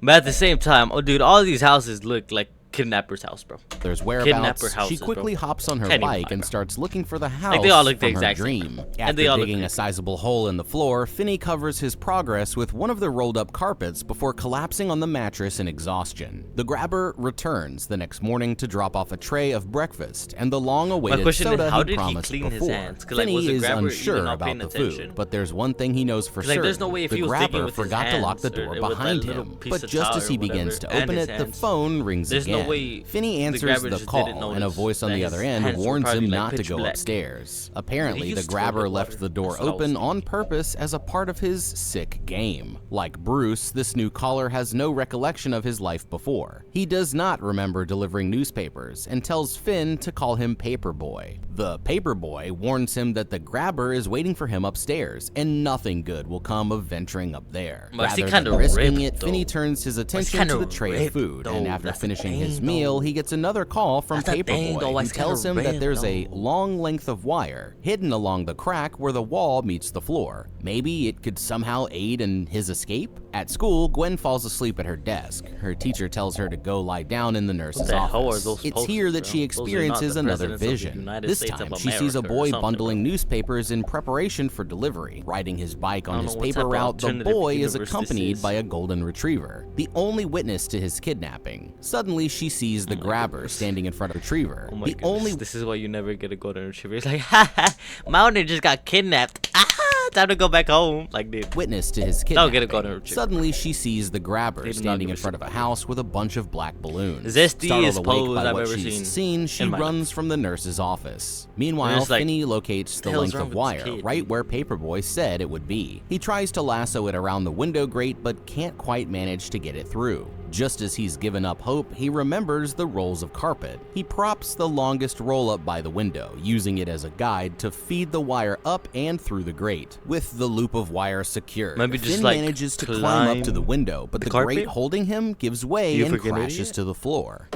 Speaker 1: But at the same time, oh, dude, all these houses look like kidnapper's house, bro.
Speaker 2: There's whereabouts.
Speaker 1: Kidnapper houses,
Speaker 2: She quickly
Speaker 1: bro.
Speaker 2: hops on her
Speaker 1: Can't even
Speaker 2: bike
Speaker 1: lie,
Speaker 2: and
Speaker 1: bro.
Speaker 2: starts looking for the house
Speaker 1: they all look the
Speaker 2: from her
Speaker 1: exact same.
Speaker 2: dream.
Speaker 1: And
Speaker 2: After
Speaker 1: they all look
Speaker 2: digging
Speaker 1: the
Speaker 2: a sizable hole in the floor, Finney covers his progress with one of the rolled-up carpets before collapsing on the mattress in exhaustion. The grabber returns the next morning to drop off a tray of breakfast and the long-awaited
Speaker 1: question is,
Speaker 2: soda
Speaker 1: how
Speaker 2: he
Speaker 1: did he
Speaker 2: promised
Speaker 1: clean his
Speaker 2: before.
Speaker 1: hands? 'Cause, like,
Speaker 2: Finney
Speaker 1: was the
Speaker 2: is
Speaker 1: grabber
Speaker 2: unsure
Speaker 1: even not
Speaker 2: about
Speaker 1: paying
Speaker 2: the
Speaker 1: attention?
Speaker 2: food, but there's one thing he knows for
Speaker 1: 'Cause, like,
Speaker 2: certain.
Speaker 1: there's no way if
Speaker 2: the
Speaker 1: he was digging
Speaker 2: grabber
Speaker 1: with his
Speaker 2: forgot to lock the
Speaker 1: hands or
Speaker 2: door
Speaker 1: with that
Speaker 2: behind
Speaker 1: little
Speaker 2: him,
Speaker 1: piece
Speaker 2: but
Speaker 1: of
Speaker 2: just
Speaker 1: towel
Speaker 2: as he
Speaker 1: or
Speaker 2: begins to
Speaker 1: whatever,
Speaker 2: open
Speaker 1: and
Speaker 2: it,
Speaker 1: his
Speaker 2: the
Speaker 1: hands.
Speaker 2: phone rings
Speaker 1: There's no
Speaker 2: again.
Speaker 1: way
Speaker 2: Finney
Speaker 1: the
Speaker 2: answers
Speaker 1: grabber
Speaker 2: the
Speaker 1: just
Speaker 2: call,
Speaker 1: didn't
Speaker 2: and a
Speaker 1: notice
Speaker 2: voice on
Speaker 1: that
Speaker 2: the
Speaker 1: his
Speaker 2: other end
Speaker 1: hands were
Speaker 2: warns
Speaker 1: probably,
Speaker 2: him
Speaker 1: like,
Speaker 2: not to
Speaker 1: pitch
Speaker 2: go
Speaker 1: black.
Speaker 2: upstairs.
Speaker 1: He
Speaker 2: Apparently, the
Speaker 1: used
Speaker 2: grabber
Speaker 1: toilet
Speaker 2: left
Speaker 1: water.
Speaker 2: the door
Speaker 1: That's what I was
Speaker 2: open
Speaker 1: thinking.
Speaker 2: on purpose as a part of his sick game. Like Bruce, this new caller has no recollection of his life before. He does not remember delivering newspapers and tells Finn to call him Paperboy. The Paperboy warns him that the grabber is waiting for him upstairs, and nothing good will come of venturing up there.
Speaker 1: But is he
Speaker 2: Rather than
Speaker 1: kinda
Speaker 2: risking
Speaker 1: ripped,
Speaker 2: it, Finney
Speaker 1: though?
Speaker 2: turns his attention
Speaker 1: kinda
Speaker 2: to the tray of
Speaker 1: ripped,
Speaker 2: food, and
Speaker 1: though.
Speaker 2: after
Speaker 1: That's the
Speaker 2: finishing his
Speaker 1: thing,
Speaker 2: meal,
Speaker 1: though.
Speaker 2: he gets another call from
Speaker 1: That's the thing, though.
Speaker 2: Paperboy, who
Speaker 1: It's kinda
Speaker 2: tells him that
Speaker 1: ripped,
Speaker 2: there's a
Speaker 1: though.
Speaker 2: long length of wire hidden along the crack where the wall meets the floor. Maybe it could somehow aid in his escape? At school, Gwen falls asleep at her desk. Her teacher tells her to go lie down in the nurse's
Speaker 1: the hell are
Speaker 2: office.
Speaker 1: those
Speaker 2: It's
Speaker 1: posters,
Speaker 2: here that
Speaker 1: bro?
Speaker 2: she
Speaker 1: Those are not
Speaker 2: experiences
Speaker 1: the
Speaker 2: another
Speaker 1: presidents of the
Speaker 2: vision.
Speaker 1: United
Speaker 2: This
Speaker 1: States
Speaker 2: time,
Speaker 1: of
Speaker 2: she sees a
Speaker 1: America or
Speaker 2: boy
Speaker 1: something,
Speaker 2: bundling
Speaker 1: bro.
Speaker 2: newspapers in preparation for delivery. Riding his bike
Speaker 1: I
Speaker 2: on
Speaker 1: don't
Speaker 2: his
Speaker 1: know what
Speaker 2: paper
Speaker 1: type of
Speaker 2: route, the
Speaker 1: alternative
Speaker 2: boy is
Speaker 1: universe this
Speaker 2: accompanied
Speaker 1: is.
Speaker 2: by a golden retriever, the only witness to his kidnapping. Suddenly, she sees the grabber
Speaker 1: goodness.
Speaker 2: standing in front of the retriever.
Speaker 1: Oh my
Speaker 2: The
Speaker 1: goodness,
Speaker 2: only
Speaker 1: this is why you never get a golden retriever. It's like, ha ha, Mountain just got kidnapped. Ah, time to go back home. Like, dude.
Speaker 2: witness to his
Speaker 1: Don't
Speaker 2: kidnapping.
Speaker 1: get a golden retriever.
Speaker 2: Suddenly, she sees the grabber
Speaker 1: They did not
Speaker 2: standing
Speaker 1: give
Speaker 2: in
Speaker 1: a
Speaker 2: front
Speaker 1: shit
Speaker 2: of a
Speaker 1: about
Speaker 2: house with a bunch of black balloons.
Speaker 1: Zestiest
Speaker 2: Startled awake
Speaker 1: pose
Speaker 2: by
Speaker 1: I've
Speaker 2: what
Speaker 1: ever
Speaker 2: she's
Speaker 1: seen
Speaker 2: she
Speaker 1: in my
Speaker 2: runs
Speaker 1: life.
Speaker 2: from the nurse's office. Meanwhile,
Speaker 1: It's like,
Speaker 2: Finney locates the
Speaker 1: the hell's
Speaker 2: length
Speaker 1: wrong
Speaker 2: of
Speaker 1: with this
Speaker 2: wire
Speaker 1: kid,
Speaker 2: right
Speaker 1: dude?
Speaker 2: where Paperboy said it would be. He tries to lasso it around the window grate, but can't quite manage to get it through. Just as he's given up hope, he remembers the rolls of carpet. He props the longest roll up by the window, using it as a guide to feed the wire up and through the grate. With the loop of wire secured,
Speaker 1: Maybe just,
Speaker 2: Finn
Speaker 1: like,
Speaker 2: manages to climb up to the window, but the grate
Speaker 1: carpet?
Speaker 2: holding him gives way
Speaker 1: You
Speaker 2: and
Speaker 1: freaking
Speaker 2: crashes
Speaker 1: idiot.
Speaker 2: to the floor.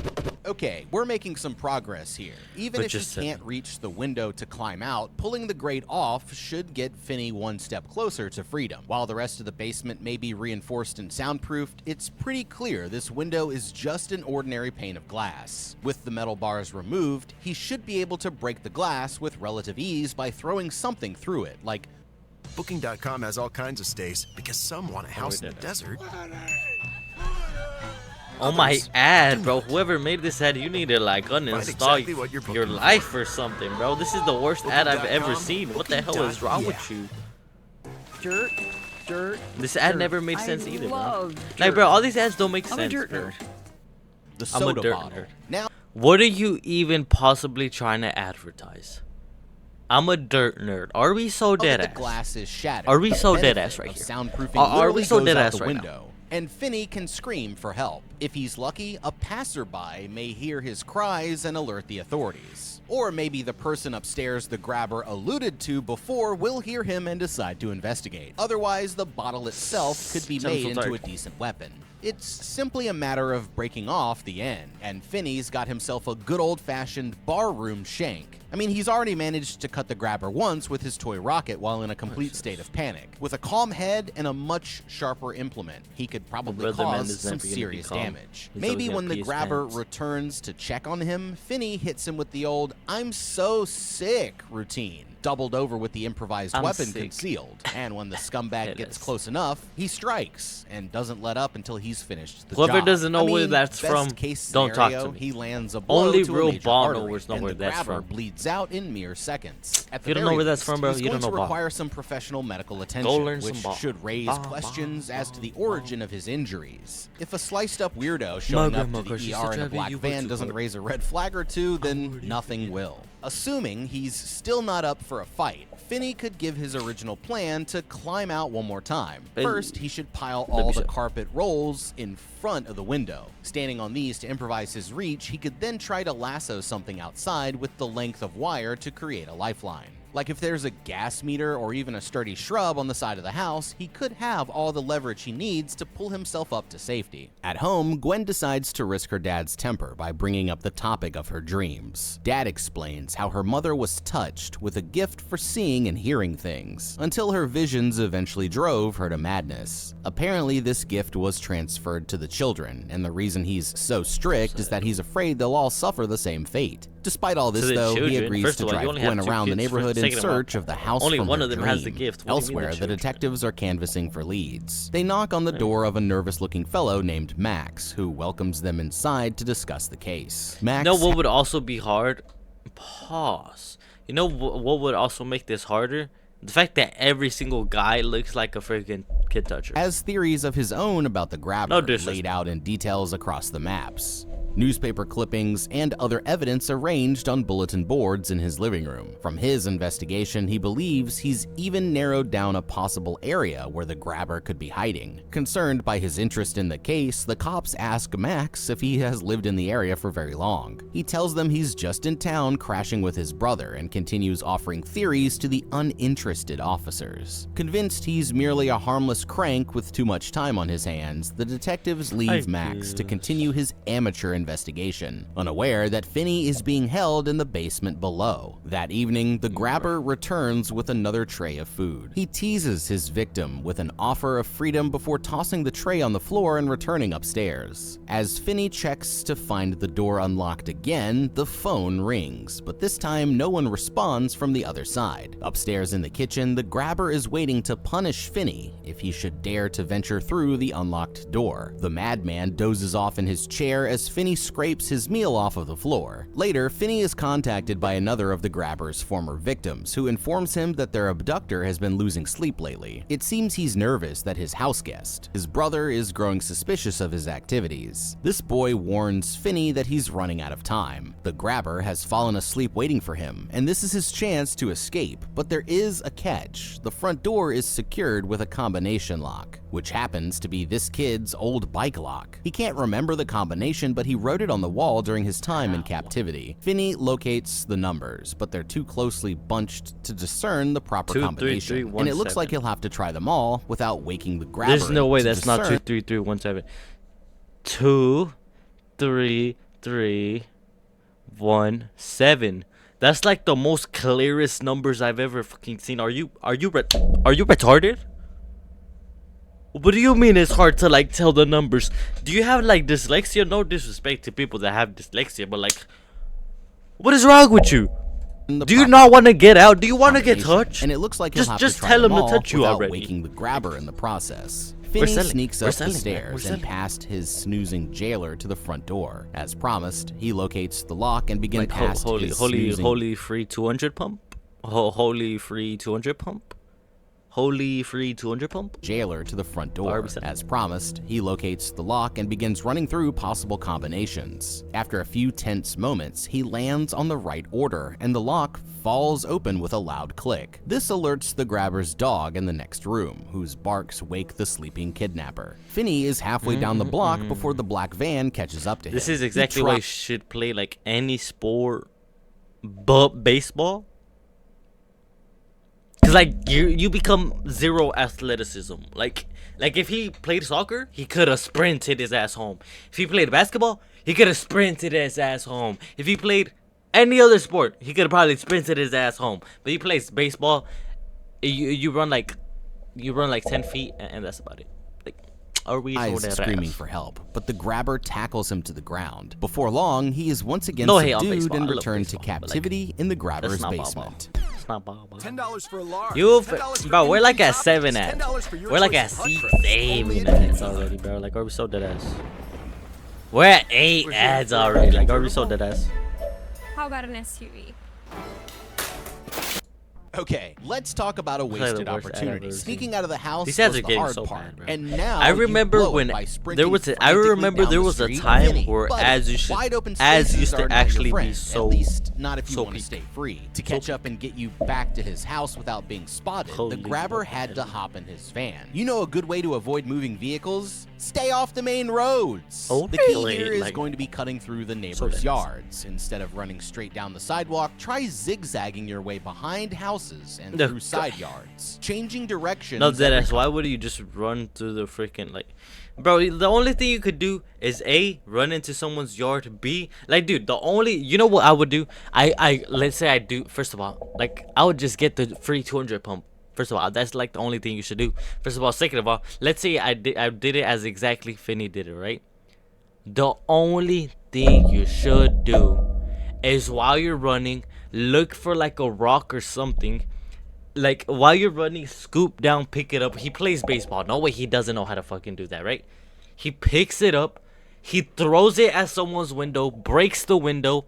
Speaker 3: Okay, we're making some progress here. Even
Speaker 1: But
Speaker 3: if he
Speaker 1: just
Speaker 3: can't reach the window to climb out, pulling the grate off should get Finney one step closer to freedom. While the rest of the basement may be reinforced and soundproofed, it's pretty clear this window is just an ordinary pane of glass. With the metal bars removed, he should be able to break the glass with relative ease by throwing something through it, like
Speaker 4: Booking.com has all kinds of stays because some want a house in the desert.
Speaker 1: Oh my
Speaker 4: Others
Speaker 1: ad,
Speaker 4: do
Speaker 1: bro.
Speaker 4: not.
Speaker 1: Whoever made this ad, you need to like uninstall
Speaker 4: exactly what you're
Speaker 1: your
Speaker 4: looking
Speaker 1: life or something, bro. This is the worst ad I've ever
Speaker 4: Booking.com,
Speaker 1: seen. What the hell is wrong with you?
Speaker 5: Dirt, dirt.
Speaker 1: This ad
Speaker 5: dirt.
Speaker 1: never made
Speaker 5: I
Speaker 1: sense either, bro.
Speaker 5: love
Speaker 1: Like,
Speaker 5: dirt.
Speaker 1: bro, all these ads don't make
Speaker 5: I'm a
Speaker 1: sense,
Speaker 5: dirt
Speaker 1: bro.
Speaker 5: nerd.
Speaker 3: the
Speaker 1: I'm a
Speaker 3: soda
Speaker 1: dirt
Speaker 3: bottle.
Speaker 1: nerd.
Speaker 3: Now,
Speaker 1: What are you even possibly trying to advertise? I'm a dirt nerd. Are we so dead
Speaker 3: the
Speaker 1: ass?
Speaker 3: glass is shattered.
Speaker 1: Are we
Speaker 3: the
Speaker 1: so dead
Speaker 3: benefit
Speaker 1: ass right
Speaker 3: of
Speaker 1: here?
Speaker 3: Soundproofing
Speaker 1: Are we
Speaker 3: literally
Speaker 1: so
Speaker 3: goes
Speaker 1: dead
Speaker 3: out
Speaker 1: ass
Speaker 3: the
Speaker 1: right now?
Speaker 3: window. And Finney can scream for help. If he's lucky, a passerby may hear his cries and alert the authorities. Or maybe the person upstairs the grabber alluded to before will hear him and decide to investigate. Otherwise, the bottle itself could be
Speaker 1: Sounds
Speaker 3: made
Speaker 1: so
Speaker 3: into
Speaker 1: dark.
Speaker 3: a decent weapon. It's simply a matter of breaking off the end, and Finney's got himself a good old-fashioned barroom shank. I mean, he's already managed to cut the grabber once with his toy rocket while in a complete state of panic. With a calm head and a much sharper implement, he could probably cause some serious damage. Maybe when the grabber returns to check on him, Finney hits him with the old "I'm so sick" routine, doubled over with the improvised weapon concealed. And when the scumbag gets close enough, he strikes and doesn't let up until he's finished the job.
Speaker 1: Whoever doesn't know where that's from, don't talk to me.
Speaker 3: He lands a blow
Speaker 1: Only
Speaker 3: to a
Speaker 1: real
Speaker 3: major
Speaker 1: ball
Speaker 3: artery,
Speaker 1: knowers know
Speaker 3: and
Speaker 1: where
Speaker 3: the
Speaker 1: that's
Speaker 3: grabber
Speaker 1: from.
Speaker 3: bleeds out in mere seconds. At the
Speaker 1: You don't know
Speaker 3: very
Speaker 1: where that's
Speaker 3: least,
Speaker 1: from, bro.
Speaker 3: he's
Speaker 1: You don't
Speaker 3: going
Speaker 1: know
Speaker 3: to
Speaker 1: ball.
Speaker 3: require some professional medical
Speaker 1: Go
Speaker 3: attention,
Speaker 1: learn some
Speaker 3: which
Speaker 1: ball.
Speaker 3: should raise
Speaker 1: Ball,
Speaker 3: questions
Speaker 1: ball,
Speaker 3: as to the
Speaker 1: ball,
Speaker 3: origin of his injuries. If a sliced-up weirdo showing up to the ER in a black van doesn't raise a red flag or two, then nothing will. Assuming he's still not up for a fight, Finney could give his original plan to climb out one more time. First, he should pile all the carpet rolls in front of the window. Standing on these to improvise his reach, he could then try to lasso something outside with the length of wire to create a lifeline. Like if there's a gas meter or even a sturdy shrub on the side of the house, he could have all the leverage he needs to pull himself up to safety. At home, Gwen decides to risk her dad's temper by bringing up the topic of her dreams. Dad explains how her mother was touched with a gift for seeing and hearing things, until her visions eventually drove her to madness. Apparently, this gift was transferred to the children, and the reason he's so strict is that he's afraid they'll all suffer the same fate. Despite all this, though, he agrees to drive Gwen around the neighborhood in search of the house
Speaker 1: Only
Speaker 3: from
Speaker 1: one
Speaker 3: her
Speaker 1: of them
Speaker 3: dream.
Speaker 1: has the gift. What do you mean
Speaker 3: Elsewhere,
Speaker 1: the
Speaker 3: the detectives are canvassing for leads. They knock on the door of a nervous-looking fellow named Max, who welcomes them inside to discuss the case. Max,
Speaker 1: You know what would also be hard? Pause. You know what would also make this harder? The fact that every single guy looks like a freaking kid toucher.
Speaker 3: has theories of his own about the grabber,
Speaker 1: No disrespect.
Speaker 3: laid out in details across the maps. Newspaper clippings, and other evidence arranged on bulletin boards in his living room. From his investigation, he believes he's even narrowed down a possible area where the grabber could be hiding. Concerned by his interest in the case, the cops ask Max if he has lived in the area for very long. He tells them he's just in town crashing with his brother and continues offering theories to the uninterested officers. Convinced he's merely a harmless crank with too much time on his hands, the detectives leave Max to continue his amateur investigation, unaware that Finney is being held in the basement below. That evening, the grabber returns with another tray of food. He teases his victim with an offer of freedom before tossing the tray on the floor and returning upstairs. As Finney checks to find the door unlocked again, the phone rings, but this time no one responds from the other side. Upstairs in the kitchen, the grabber is waiting to punish Finney if he should dare to venture through the unlocked door. The madman dozes off in his chair as Finney scrapes his meal off of the floor. Later, Finney is contacted by another of the grabber's former victims, who informs him that their abductor has been losing sleep lately. It seems he's nervous that his house guest, his brother, is growing suspicious of his activities. This boy warns Finney that he's running out of time. The grabber has fallen asleep waiting for him, and this is his chance to escape, but there is a catch. The front door is secured with a combination lock, which happens to be this kid's old bike lock. He can't remember the combination, but he wrote it on the wall during his time in captivity. Finney locates the numbers, but they're too closely bunched to discern the proper
Speaker 1: 2, 3,
Speaker 3: combination,
Speaker 1: 3, 1,
Speaker 3: and it looks
Speaker 1: 7.
Speaker 3: like he'll have to try them all without waking the grabber.
Speaker 1: There's no way
Speaker 3: to
Speaker 1: that's not
Speaker 3: discern
Speaker 1: 2, 3, 3, 1, 7. 2, 3, 3, 1, 7. That's like the most clearest numbers I've ever fucking seen. Are you retarded? What do you mean it's hard to like tell the numbers? Do you have like dyslexia? No disrespect to people that have dyslexia, but like, what is wrong with you? Do you not want to get out? Do you want to get touched?
Speaker 3: And it looks like he'll have
Speaker 1: just
Speaker 3: to try
Speaker 1: tell him
Speaker 3: them
Speaker 1: to
Speaker 3: all
Speaker 1: touch you
Speaker 3: without
Speaker 1: already.
Speaker 3: waking the grabber in the process. Finney
Speaker 1: selling.
Speaker 3: sneaks
Speaker 1: We're
Speaker 3: up the
Speaker 1: selling, man.
Speaker 3: stairs
Speaker 1: We're
Speaker 3: and
Speaker 1: selling.
Speaker 3: past his snoozing jailer to the front door. As promised, he locates the lock and begins
Speaker 1: Like
Speaker 3: past his snoozing
Speaker 1: holy free 200 pump. Holy free 200 pump. Holy free 200 pump.
Speaker 3: jailer to the front door.
Speaker 1: 100%.
Speaker 3: As promised, he locates the lock and begins running through possible combinations. After a few tense moments, he lands on the right order, and the lock falls open with a loud click. This alerts the grabber's dog in the next room, whose barks wake the sleeping kidnapper. Finney is halfway down the block before the black van catches up to him.
Speaker 1: This is
Speaker 3: He
Speaker 1: exactly why you should play like any sport but baseball. Cause like you become zero athleticism. Like if he played soccer, he could have sprinted his ass home. If he played basketball, he could have sprinted his ass home. If he played any other sport, he could have probably sprinted his ass home. But he plays baseball. You run like 10 feet, and that's about it. Like, are we
Speaker 3: Eyes
Speaker 1: so
Speaker 3: screaming for help, but the grabber tackles him to the ground. Before long, he is once again
Speaker 1: No hate on
Speaker 3: subdued
Speaker 1: baseball.
Speaker 3: and
Speaker 1: I love
Speaker 3: returned to
Speaker 1: baseball, but, like,
Speaker 3: captivity in the grabber's
Speaker 1: that's not
Speaker 3: basement.
Speaker 1: It's not ball.
Speaker 4: $10 for a large.
Speaker 1: Bro, we're like at 7
Speaker 4: $10
Speaker 1: ads.
Speaker 4: for your
Speaker 1: We're like
Speaker 4: choice
Speaker 1: at
Speaker 4: of hot
Speaker 1: 7
Speaker 4: crust.
Speaker 1: ads already, bro. Like, are we so dead ass? We're at 8 ads already. Like, are we so dead ass?
Speaker 6: How about an SUV?
Speaker 3: Okay, let's talk about a wasted
Speaker 1: the worst ad I've
Speaker 3: opportunity.
Speaker 1: ever seen.
Speaker 3: Sneaking out of the house
Speaker 1: These ads
Speaker 3: was
Speaker 1: are
Speaker 3: the
Speaker 1: getting
Speaker 3: hard
Speaker 1: so
Speaker 3: part,
Speaker 1: bad, bro.
Speaker 3: and now
Speaker 1: I remember
Speaker 3: you blow
Speaker 1: when
Speaker 3: it by sprinting
Speaker 1: there was I
Speaker 3: frantically
Speaker 1: remember
Speaker 3: down
Speaker 1: there
Speaker 3: the
Speaker 1: was a
Speaker 3: street.
Speaker 1: time
Speaker 3: Vinny,
Speaker 1: where
Speaker 3: buddy,
Speaker 1: ads
Speaker 3: open
Speaker 1: used
Speaker 3: spaces
Speaker 1: to
Speaker 3: are not your
Speaker 1: actually be
Speaker 3: friend,
Speaker 1: so,
Speaker 3: at least not if you
Speaker 1: so
Speaker 3: want to
Speaker 1: peak.
Speaker 3: stay free. To catch up and get you back to his house without being spotted,
Speaker 1: Holy
Speaker 3: the grabber
Speaker 1: fuck,
Speaker 3: had to
Speaker 1: man.
Speaker 3: hop in his van. You know a good way to avoid moving vehicles? Stay off the main roads.
Speaker 1: Oh,
Speaker 3: the key
Speaker 1: really?
Speaker 3: here is
Speaker 1: Like,
Speaker 3: going to be cutting through the
Speaker 1: so
Speaker 3: neighbor's
Speaker 1: dense.
Speaker 3: yards. Instead of running straight down the sidewalk, try zigzagging your way behind houses and
Speaker 1: No,
Speaker 3: through side yards. Changing directions.
Speaker 1: No, that
Speaker 3: every
Speaker 1: is. Why would you just run through the freaking like, bro? The only thing you could do is A, run into someone's yard. B, like, dude, the only, you know what I would do? I let's say I do. First of all, like, I would just get the free 200 pump. First of all, that's like the only thing you should do. First of all, second of all, let's say I did it as exactly Finney did it, right? The only thing you should do is while you're running, look for like a rock or something. Like, while you're running, scoop down, pick it up. He plays baseball. No way he doesn't know how to fucking do that, right? He picks it up. He throws it at someone's window, breaks the window.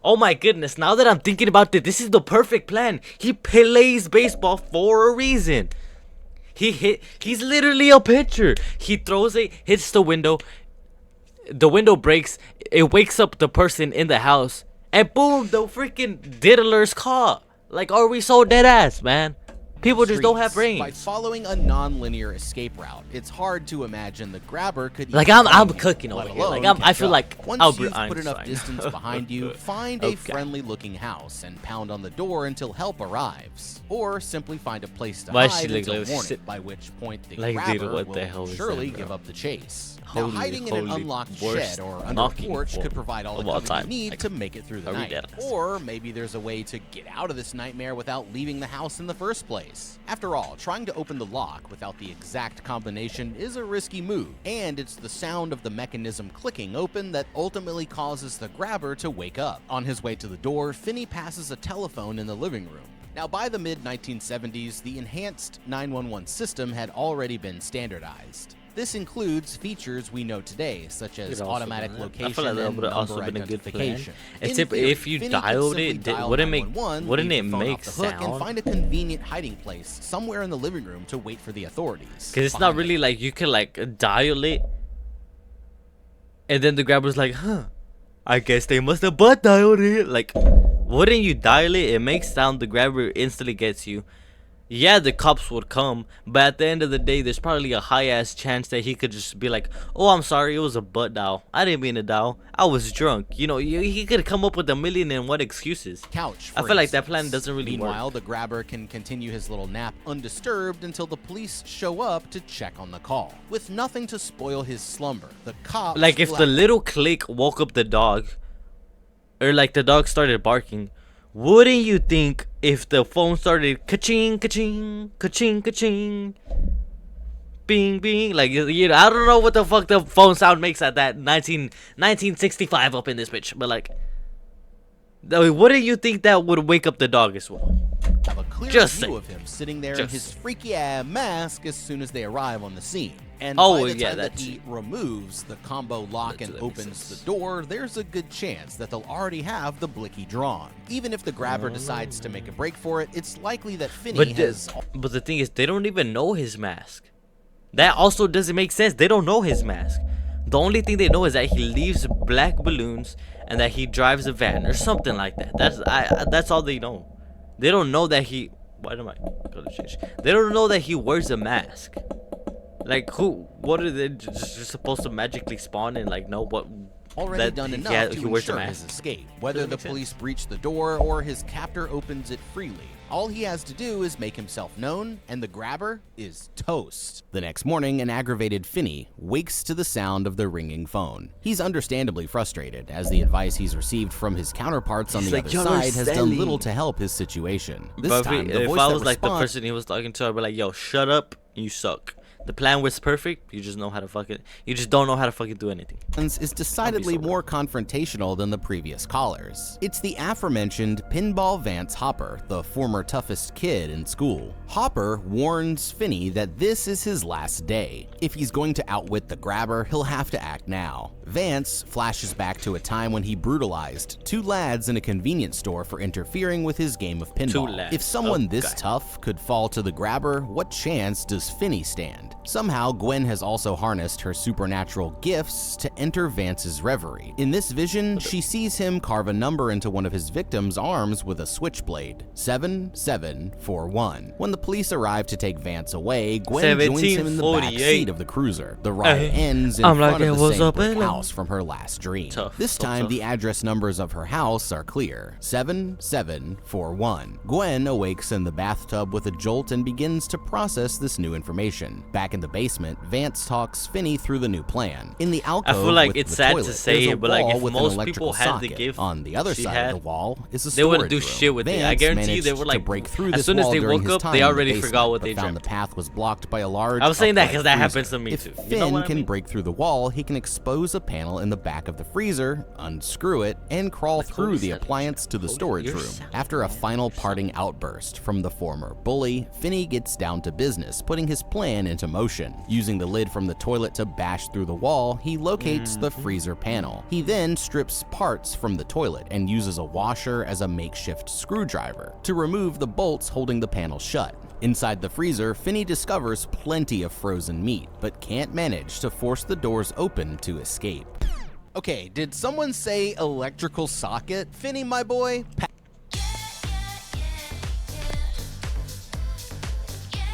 Speaker 1: Oh my goodness, now that I'm thinking about it, this is the perfect plan. He plays baseball for a reason. He's literally a pitcher. He throws it, hits the window breaks, it wakes up the person in the house, and boom, the freaking diddler's caught. Like, are we so dead ass, man? People just don't have
Speaker 3: streets. By
Speaker 1: brains.
Speaker 3: following a non-linear escape route, it's hard to imagine the grabber could.
Speaker 1: Like,
Speaker 3: even
Speaker 1: I'm
Speaker 3: find you,
Speaker 1: cooking
Speaker 3: let
Speaker 1: over here. Like,
Speaker 3: alone
Speaker 1: I
Speaker 3: catch
Speaker 1: feel
Speaker 3: up.
Speaker 1: like
Speaker 3: Once
Speaker 1: Albert
Speaker 3: you've put enough
Speaker 1: Einstein.
Speaker 3: distance behind you, find a
Speaker 1: Okay.
Speaker 3: friendly-looking house and pound on the door until help arrives, or simply find a place to
Speaker 1: Why is
Speaker 3: hide
Speaker 1: she like-
Speaker 3: until
Speaker 1: like,
Speaker 3: morning.
Speaker 1: sit-
Speaker 3: By which point the
Speaker 1: like, dude,
Speaker 3: grabber
Speaker 1: what
Speaker 3: will
Speaker 1: the hell is
Speaker 3: surely
Speaker 1: that, bro?
Speaker 3: give up the chase.
Speaker 1: Holy-
Speaker 3: now, hiding in an
Speaker 1: holy
Speaker 3: unlocked
Speaker 1: worst
Speaker 3: shed or under a
Speaker 1: knocking
Speaker 3: porch
Speaker 1: for-
Speaker 3: could provide all the
Speaker 1: of all
Speaker 3: cover you
Speaker 1: time.
Speaker 3: need
Speaker 1: Like,
Speaker 3: to make it through the
Speaker 1: are we
Speaker 3: night.
Speaker 1: dead ass?
Speaker 3: Or maybe there's a way to get out of this nightmare without leaving the house in the first place. After all, trying to open the lock without the exact combination is a risky move, and it's the sound of the mechanism clicking open that ultimately causes the grabber to wake up. On his way to the door, Finney passes a telephone in the living room. Now, by the mid-1970s, the enhanced 911 system had already been standardized. This includes features we know today, such as automatic
Speaker 1: I
Speaker 3: location
Speaker 1: feel like that
Speaker 3: and
Speaker 1: would have also
Speaker 3: number
Speaker 1: been a good plan.
Speaker 3: identification.
Speaker 1: Except
Speaker 3: In theory,
Speaker 1: if you
Speaker 3: Finney could
Speaker 1: dialed
Speaker 3: simply
Speaker 1: it,
Speaker 3: dial
Speaker 1: wouldn't
Speaker 3: 911,
Speaker 1: it
Speaker 3: leave the phone
Speaker 1: make
Speaker 3: off the hook, and
Speaker 1: sound?
Speaker 3: find a convenient hiding place somewhere in the living room to wait for the authorities.
Speaker 1: Because it's not
Speaker 3: Behind
Speaker 1: really like you can like dial it, and then the grabber's like, huh, I guess they must have butt dialed it. Like, wouldn't you dial it? It makes sound. The grabber instantly gets you. Yeah, the cops would come, but at the end of the day, there's probably a high ass chance that he could just be like, "Oh, I'm sorry, it was a butt dial. I didn't mean to dial. I was drunk." You know, he could come up with a million and one excuses.
Speaker 3: couch.
Speaker 1: I
Speaker 3: for
Speaker 1: feel like that
Speaker 3: instance.
Speaker 1: plan doesn't really
Speaker 3: Meanwhile,
Speaker 1: work.
Speaker 3: the grabber can continue his little nap undisturbed until the police show up to check on the call. With nothing to spoil his slumber, the cops.
Speaker 1: Like, if
Speaker 3: will
Speaker 1: the
Speaker 3: act-
Speaker 1: little click woke up the dog, or like the dog started barking, wouldn't you think if the phone started ka-ching, ka-ching, ka-ching, ka-ching, bing, bing, like, you know, I don't know what the fuck the phone sound makes at that 1965 up in this bitch, but like, wouldn't you think that would wake up the dog as well?
Speaker 3: have a clear
Speaker 1: Just
Speaker 3: view
Speaker 1: saying.
Speaker 3: of him sitting there in
Speaker 1: Just
Speaker 3: his freaky ass mask as soon as they arrive on the scene. And
Speaker 1: Oh,
Speaker 3: by the
Speaker 1: yeah,
Speaker 3: time that
Speaker 1: that
Speaker 3: he removes the combo lock and
Speaker 1: that makes
Speaker 3: opens
Speaker 1: sense.
Speaker 3: the door, there's a good chance that they'll already have the blicky drawn. Even if the grabber decides to make a break for it, it's likely that Finney
Speaker 1: But
Speaker 3: has
Speaker 1: but the thing is, they don't even know his mask. That also doesn't make sense. They don't know his mask. The only thing they know is that he leaves black balloons and that he drives a van or something like that. That's all they know. They don't know that he. Why am I gonna change? They don't know that he wears a mask. Like, who? What are they just supposed to magically spawn and like know
Speaker 3: already
Speaker 1: that
Speaker 3: done
Speaker 1: he
Speaker 3: enough
Speaker 1: he
Speaker 3: to
Speaker 1: wears a
Speaker 3: ensure
Speaker 1: mask.
Speaker 3: his escape, whether
Speaker 1: Doesn't
Speaker 3: the
Speaker 1: make sense.
Speaker 3: police breach the door or his captor opens it freely. All he has to do is make himself known, and the grabber is toast.
Speaker 2: The next morning, an aggravated Finney wakes to the sound of the ringing phone. He's understandably frustrated, as the advice he's received from his counterparts on
Speaker 1: He's
Speaker 2: the
Speaker 1: like,
Speaker 2: other
Speaker 1: "You're
Speaker 2: side has done
Speaker 1: silly."
Speaker 2: little to help his situation. This
Speaker 1: But
Speaker 2: time, the
Speaker 1: if
Speaker 2: voice
Speaker 1: I
Speaker 2: that
Speaker 1: was like the
Speaker 2: responds
Speaker 1: person he was talking to, I'd be like, yo, shut up, you suck. The plan was perfect, you just know how to fucking, you just don't know how to fucking do anything.
Speaker 2: is decidedly
Speaker 1: so
Speaker 2: more confrontational than the previous callers. It's the aforementioned Pinball Vance Hopper, the former toughest kid in school. Hopper warns Finney that this is his last day. If he's going to outwit the grabber, he'll have to act now. Vance flashes back to a time when he brutalized two lads in a convenience store for interfering with his game of pinball. If someone this tough could fall to the grabber, what chance does Finney stand? Somehow, Gwen has also harnessed her supernatural gifts to enter Vance's reverie. In this vision, she sees him carve a number into one of his victims' arms with a switchblade. 7741. When the police arrive to take Vance away, Gwen joins him in the back
Speaker 1: 1748.
Speaker 2: seat of the cruiser. The ride ends in
Speaker 1: I'm
Speaker 2: front
Speaker 1: like,
Speaker 2: of
Speaker 1: "Hey,
Speaker 2: the
Speaker 1: what's
Speaker 2: same
Speaker 1: up,
Speaker 2: brick
Speaker 1: Ellen?"
Speaker 2: house from her last dream.
Speaker 1: Tough,
Speaker 2: This
Speaker 1: so
Speaker 2: time,
Speaker 1: tough.
Speaker 2: the address numbers of her house are clear. 7741. Gwen awakes in the bathtub with a jolt and begins to process this new information. Back in the basement, Vance talks Finney through the new plan. In the alcove,
Speaker 1: I feel like
Speaker 2: with
Speaker 1: it's
Speaker 2: the
Speaker 1: sad
Speaker 2: toilet,
Speaker 1: to say
Speaker 2: there's a
Speaker 1: it, but like
Speaker 2: wall
Speaker 1: if
Speaker 2: with an
Speaker 1: most
Speaker 2: electrical
Speaker 1: people had the
Speaker 2: socket.
Speaker 1: gift
Speaker 2: On the other
Speaker 1: she
Speaker 2: side
Speaker 1: had,
Speaker 2: of the wall is a
Speaker 1: they wouldn't
Speaker 2: storage
Speaker 1: do
Speaker 2: room.
Speaker 1: shit with it. I
Speaker 2: Vance
Speaker 1: guarantee you they
Speaker 2: managed
Speaker 1: were
Speaker 2: to
Speaker 1: like,
Speaker 2: break through
Speaker 1: as
Speaker 2: this
Speaker 1: soon as
Speaker 2: wall
Speaker 1: they
Speaker 2: during
Speaker 1: woke
Speaker 2: his
Speaker 1: up,
Speaker 2: time
Speaker 1: they
Speaker 2: in the
Speaker 1: already
Speaker 2: basement,
Speaker 1: forgot what
Speaker 2: but
Speaker 1: they
Speaker 2: found
Speaker 1: dreamt.
Speaker 2: the path was blocked by a large
Speaker 1: I was saying that
Speaker 2: upright
Speaker 1: because that
Speaker 2: freezer.
Speaker 1: happens to me
Speaker 2: If
Speaker 1: too.
Speaker 2: Finn
Speaker 1: You know what I
Speaker 2: can
Speaker 1: mean?
Speaker 2: break through the wall, he can expose a panel in the back of the freezer, unscrew it, and crawl through the appliance to the storage room. After a final parting outburst from the former bully, Finney gets down to business, putting his plan into motion. Using the lid from the toilet to bash through the wall, he locates the freezer panel. He then strips parts from the toilet and uses a washer as a makeshift screwdriver to remove the bolts holding the panel shut. Inside the freezer, Finney discovers plenty of frozen meat, but can't manage to force the doors open to escape.
Speaker 3: Okay, did someone say electrical socket? Finney, my boy,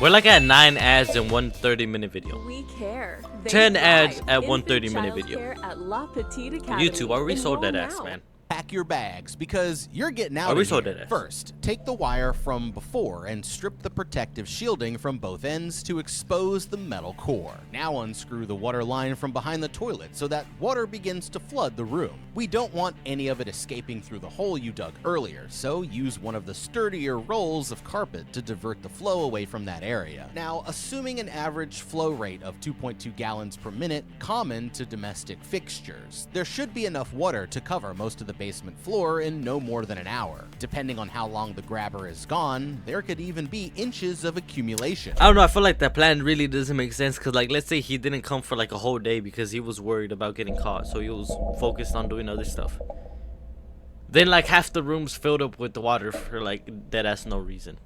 Speaker 1: We're like at 9 ads in one 30-minute video.
Speaker 7: We care.
Speaker 1: 10 ads
Speaker 7: thrive.
Speaker 1: at one
Speaker 7: Infant
Speaker 1: 30-minute video.
Speaker 7: childcare at La Petite Academy.
Speaker 1: YouTube, are we sold that
Speaker 7: Enroll
Speaker 1: ass,
Speaker 7: now.
Speaker 1: man?
Speaker 3: pack your bags because you're getting out
Speaker 1: Are we
Speaker 3: of
Speaker 1: so
Speaker 3: here.
Speaker 1: dead ass?
Speaker 3: First, take the wire from before and strip the protective shielding from both ends to expose the metal core. Now unscrew the water line from behind the toilet so that water begins to flood the room. We don't want any of it escaping through the hole you dug earlier, so use one of the sturdier rolls of carpet to divert the flow away from that area. Now, assuming an average flow rate of 2.2 gallons per minute, common to domestic fixtures, there should be enough water to cover most of the basement floor in no more than an hour. Depending on how long the grabber is gone, there could even be inches of accumulation.
Speaker 1: I don't know, I feel like that plan really doesn't make sense because, like, let's say he didn't come for like a whole day because he was worried about getting caught, so he was focused on doing other stuff. Then like half the room's filled up with the water for like dead ass no reason.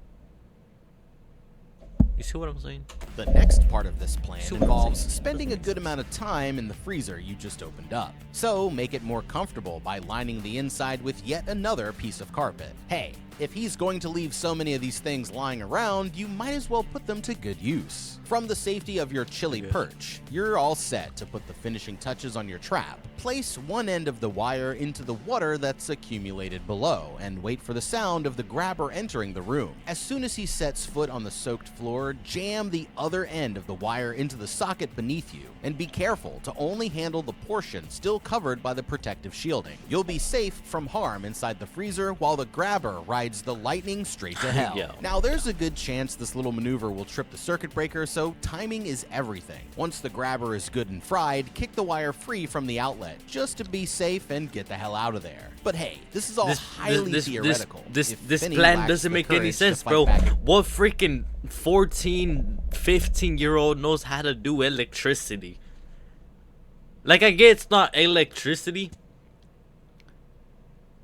Speaker 1: You see what I'm saying?
Speaker 3: The next part of this plan
Speaker 1: Super
Speaker 3: involves
Speaker 1: easy.
Speaker 3: spending a good amount of time in the freezer you just opened up. So make it more comfortable by lining the inside with yet another piece of carpet. Hey, if he's going to leave so many of these things lying around, you might as well put them to good use. From the safety of your chilly perch, you're all set to put the finishing touches on your trap. Place one end of the wire into the water that's accumulated below, and wait for the sound of the grabber entering the room. As soon as he sets foot on the soaked floor, jam the other end of the wire into the socket beneath you, and be careful to only handle the portion still covered by the protective shielding. You'll be safe from harm inside the freezer while the grabber rides the lightning straight to hell.
Speaker 1: Yo.
Speaker 3: Now, there's a good chance this little maneuver will trip the circuit breaker, so timing is everything. Once the grabber is good and fried, kick the wire free from the outlet, just to be safe and get the hell out of there. But hey, this is all highly theoretical.
Speaker 1: This
Speaker 3: If
Speaker 1: this
Speaker 3: Finney
Speaker 1: plan
Speaker 3: lacks
Speaker 1: doesn't
Speaker 3: the
Speaker 1: make any
Speaker 3: courage to
Speaker 1: sense,
Speaker 3: fight
Speaker 1: bro.
Speaker 3: back-
Speaker 1: What freaking 14, 15-year-old knows how to do electricity? Like, I get it's not electricity,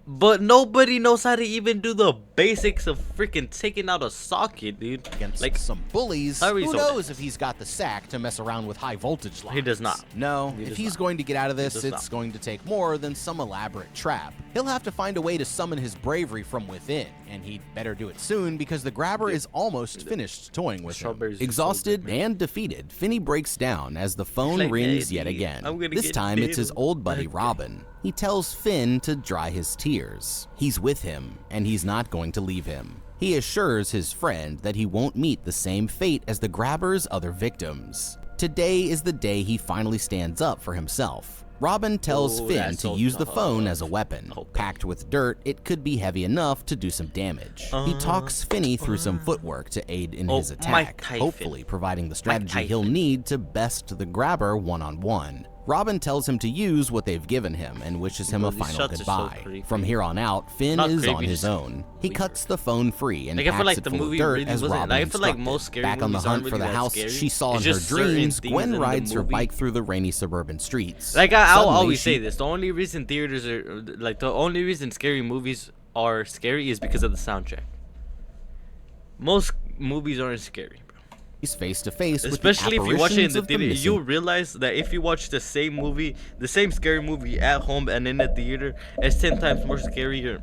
Speaker 1: but nobody knows how to even do the basics of freaking taking out a socket, dude.
Speaker 3: Against
Speaker 1: Like,
Speaker 3: some bullies,
Speaker 1: Tyrese
Speaker 3: who
Speaker 1: so
Speaker 3: knows
Speaker 1: dead.
Speaker 3: if he's got the sack to mess around with high voltage lines?
Speaker 1: He does not.
Speaker 3: No,
Speaker 1: He
Speaker 3: if
Speaker 1: does
Speaker 3: he's
Speaker 1: not.
Speaker 3: going to get out of this,
Speaker 1: does
Speaker 3: it's
Speaker 1: not.
Speaker 3: going to take more than some elaborate trap. He'll have to find a way to summon his bravery from within, and he'd better do it soon because the grabber is almost finished toying with him.
Speaker 1: Strawberries are so
Speaker 2: Exhausted
Speaker 1: good, man.
Speaker 2: and defeated, Finney breaks down as the phone
Speaker 1: Like,
Speaker 2: rings
Speaker 1: hey,
Speaker 2: yet
Speaker 1: dude,
Speaker 2: again.
Speaker 1: I'm gonna
Speaker 2: This
Speaker 1: get
Speaker 2: time it's his
Speaker 1: filled.
Speaker 2: old buddy
Speaker 1: Okay.
Speaker 2: Robin. He tells Finn to dry his tears. He's with him, and he's not going to leave him. He assures his friend that he won't meet the same fate as the grabber's other victims. Today is the day he finally stands up for himself. Robin tells
Speaker 1: Ooh,
Speaker 2: Finn
Speaker 1: that's
Speaker 2: to
Speaker 1: so
Speaker 2: use the
Speaker 1: tough.
Speaker 2: phone as a weapon.
Speaker 1: Okay.
Speaker 2: Packed with dirt, it could be heavy enough to do some damage. He talks Finney through some footwork to aid in his
Speaker 1: Mike
Speaker 2: attack,
Speaker 1: Tyson.
Speaker 2: hopefully providing the strategy
Speaker 1: Tyson.
Speaker 2: he'll need to best the grabber one-on-one. Robin tells him to use what they've given him and wishes him a
Speaker 1: Bro, these
Speaker 2: final
Speaker 1: shots are so
Speaker 2: goodbye.
Speaker 1: creepy.
Speaker 2: From here on out, Finn
Speaker 1: Not
Speaker 2: is
Speaker 1: creepy,
Speaker 2: on his
Speaker 1: just
Speaker 2: own. He
Speaker 1: weird.
Speaker 2: cuts the phone free and
Speaker 1: Like, I
Speaker 2: packs
Speaker 1: feel like
Speaker 2: it
Speaker 1: the
Speaker 2: full of
Speaker 1: movie
Speaker 2: dirt
Speaker 1: really
Speaker 2: as
Speaker 1: wasn't-
Speaker 2: Robin
Speaker 1: like, I feel like
Speaker 2: instructed.
Speaker 1: most scary
Speaker 2: Back on the
Speaker 1: movies
Speaker 2: hunt
Speaker 1: aren't
Speaker 2: for the
Speaker 1: really that
Speaker 2: house
Speaker 1: scary.
Speaker 2: she saw
Speaker 1: It's
Speaker 2: in her
Speaker 1: just certain
Speaker 2: dreams,
Speaker 1: things
Speaker 2: Gwen
Speaker 1: in the
Speaker 2: rides her
Speaker 1: movie.
Speaker 2: bike through the rainy suburban streets.
Speaker 1: Like, I'll
Speaker 2: Suddenly,
Speaker 1: always
Speaker 2: she-
Speaker 1: say this: the only reason theaters are like the only reason scary movies are scary is because of the soundtrack. Most movies aren't scary, bro.
Speaker 2: He's face to face with
Speaker 1: Especially
Speaker 2: the
Speaker 1: if you watch it in
Speaker 2: apparitions
Speaker 1: the
Speaker 2: of the
Speaker 1: theater,
Speaker 2: missing.
Speaker 1: you realize that if you watch the same movie, the same scary movie at home and in the theater, it's 10 times more scarier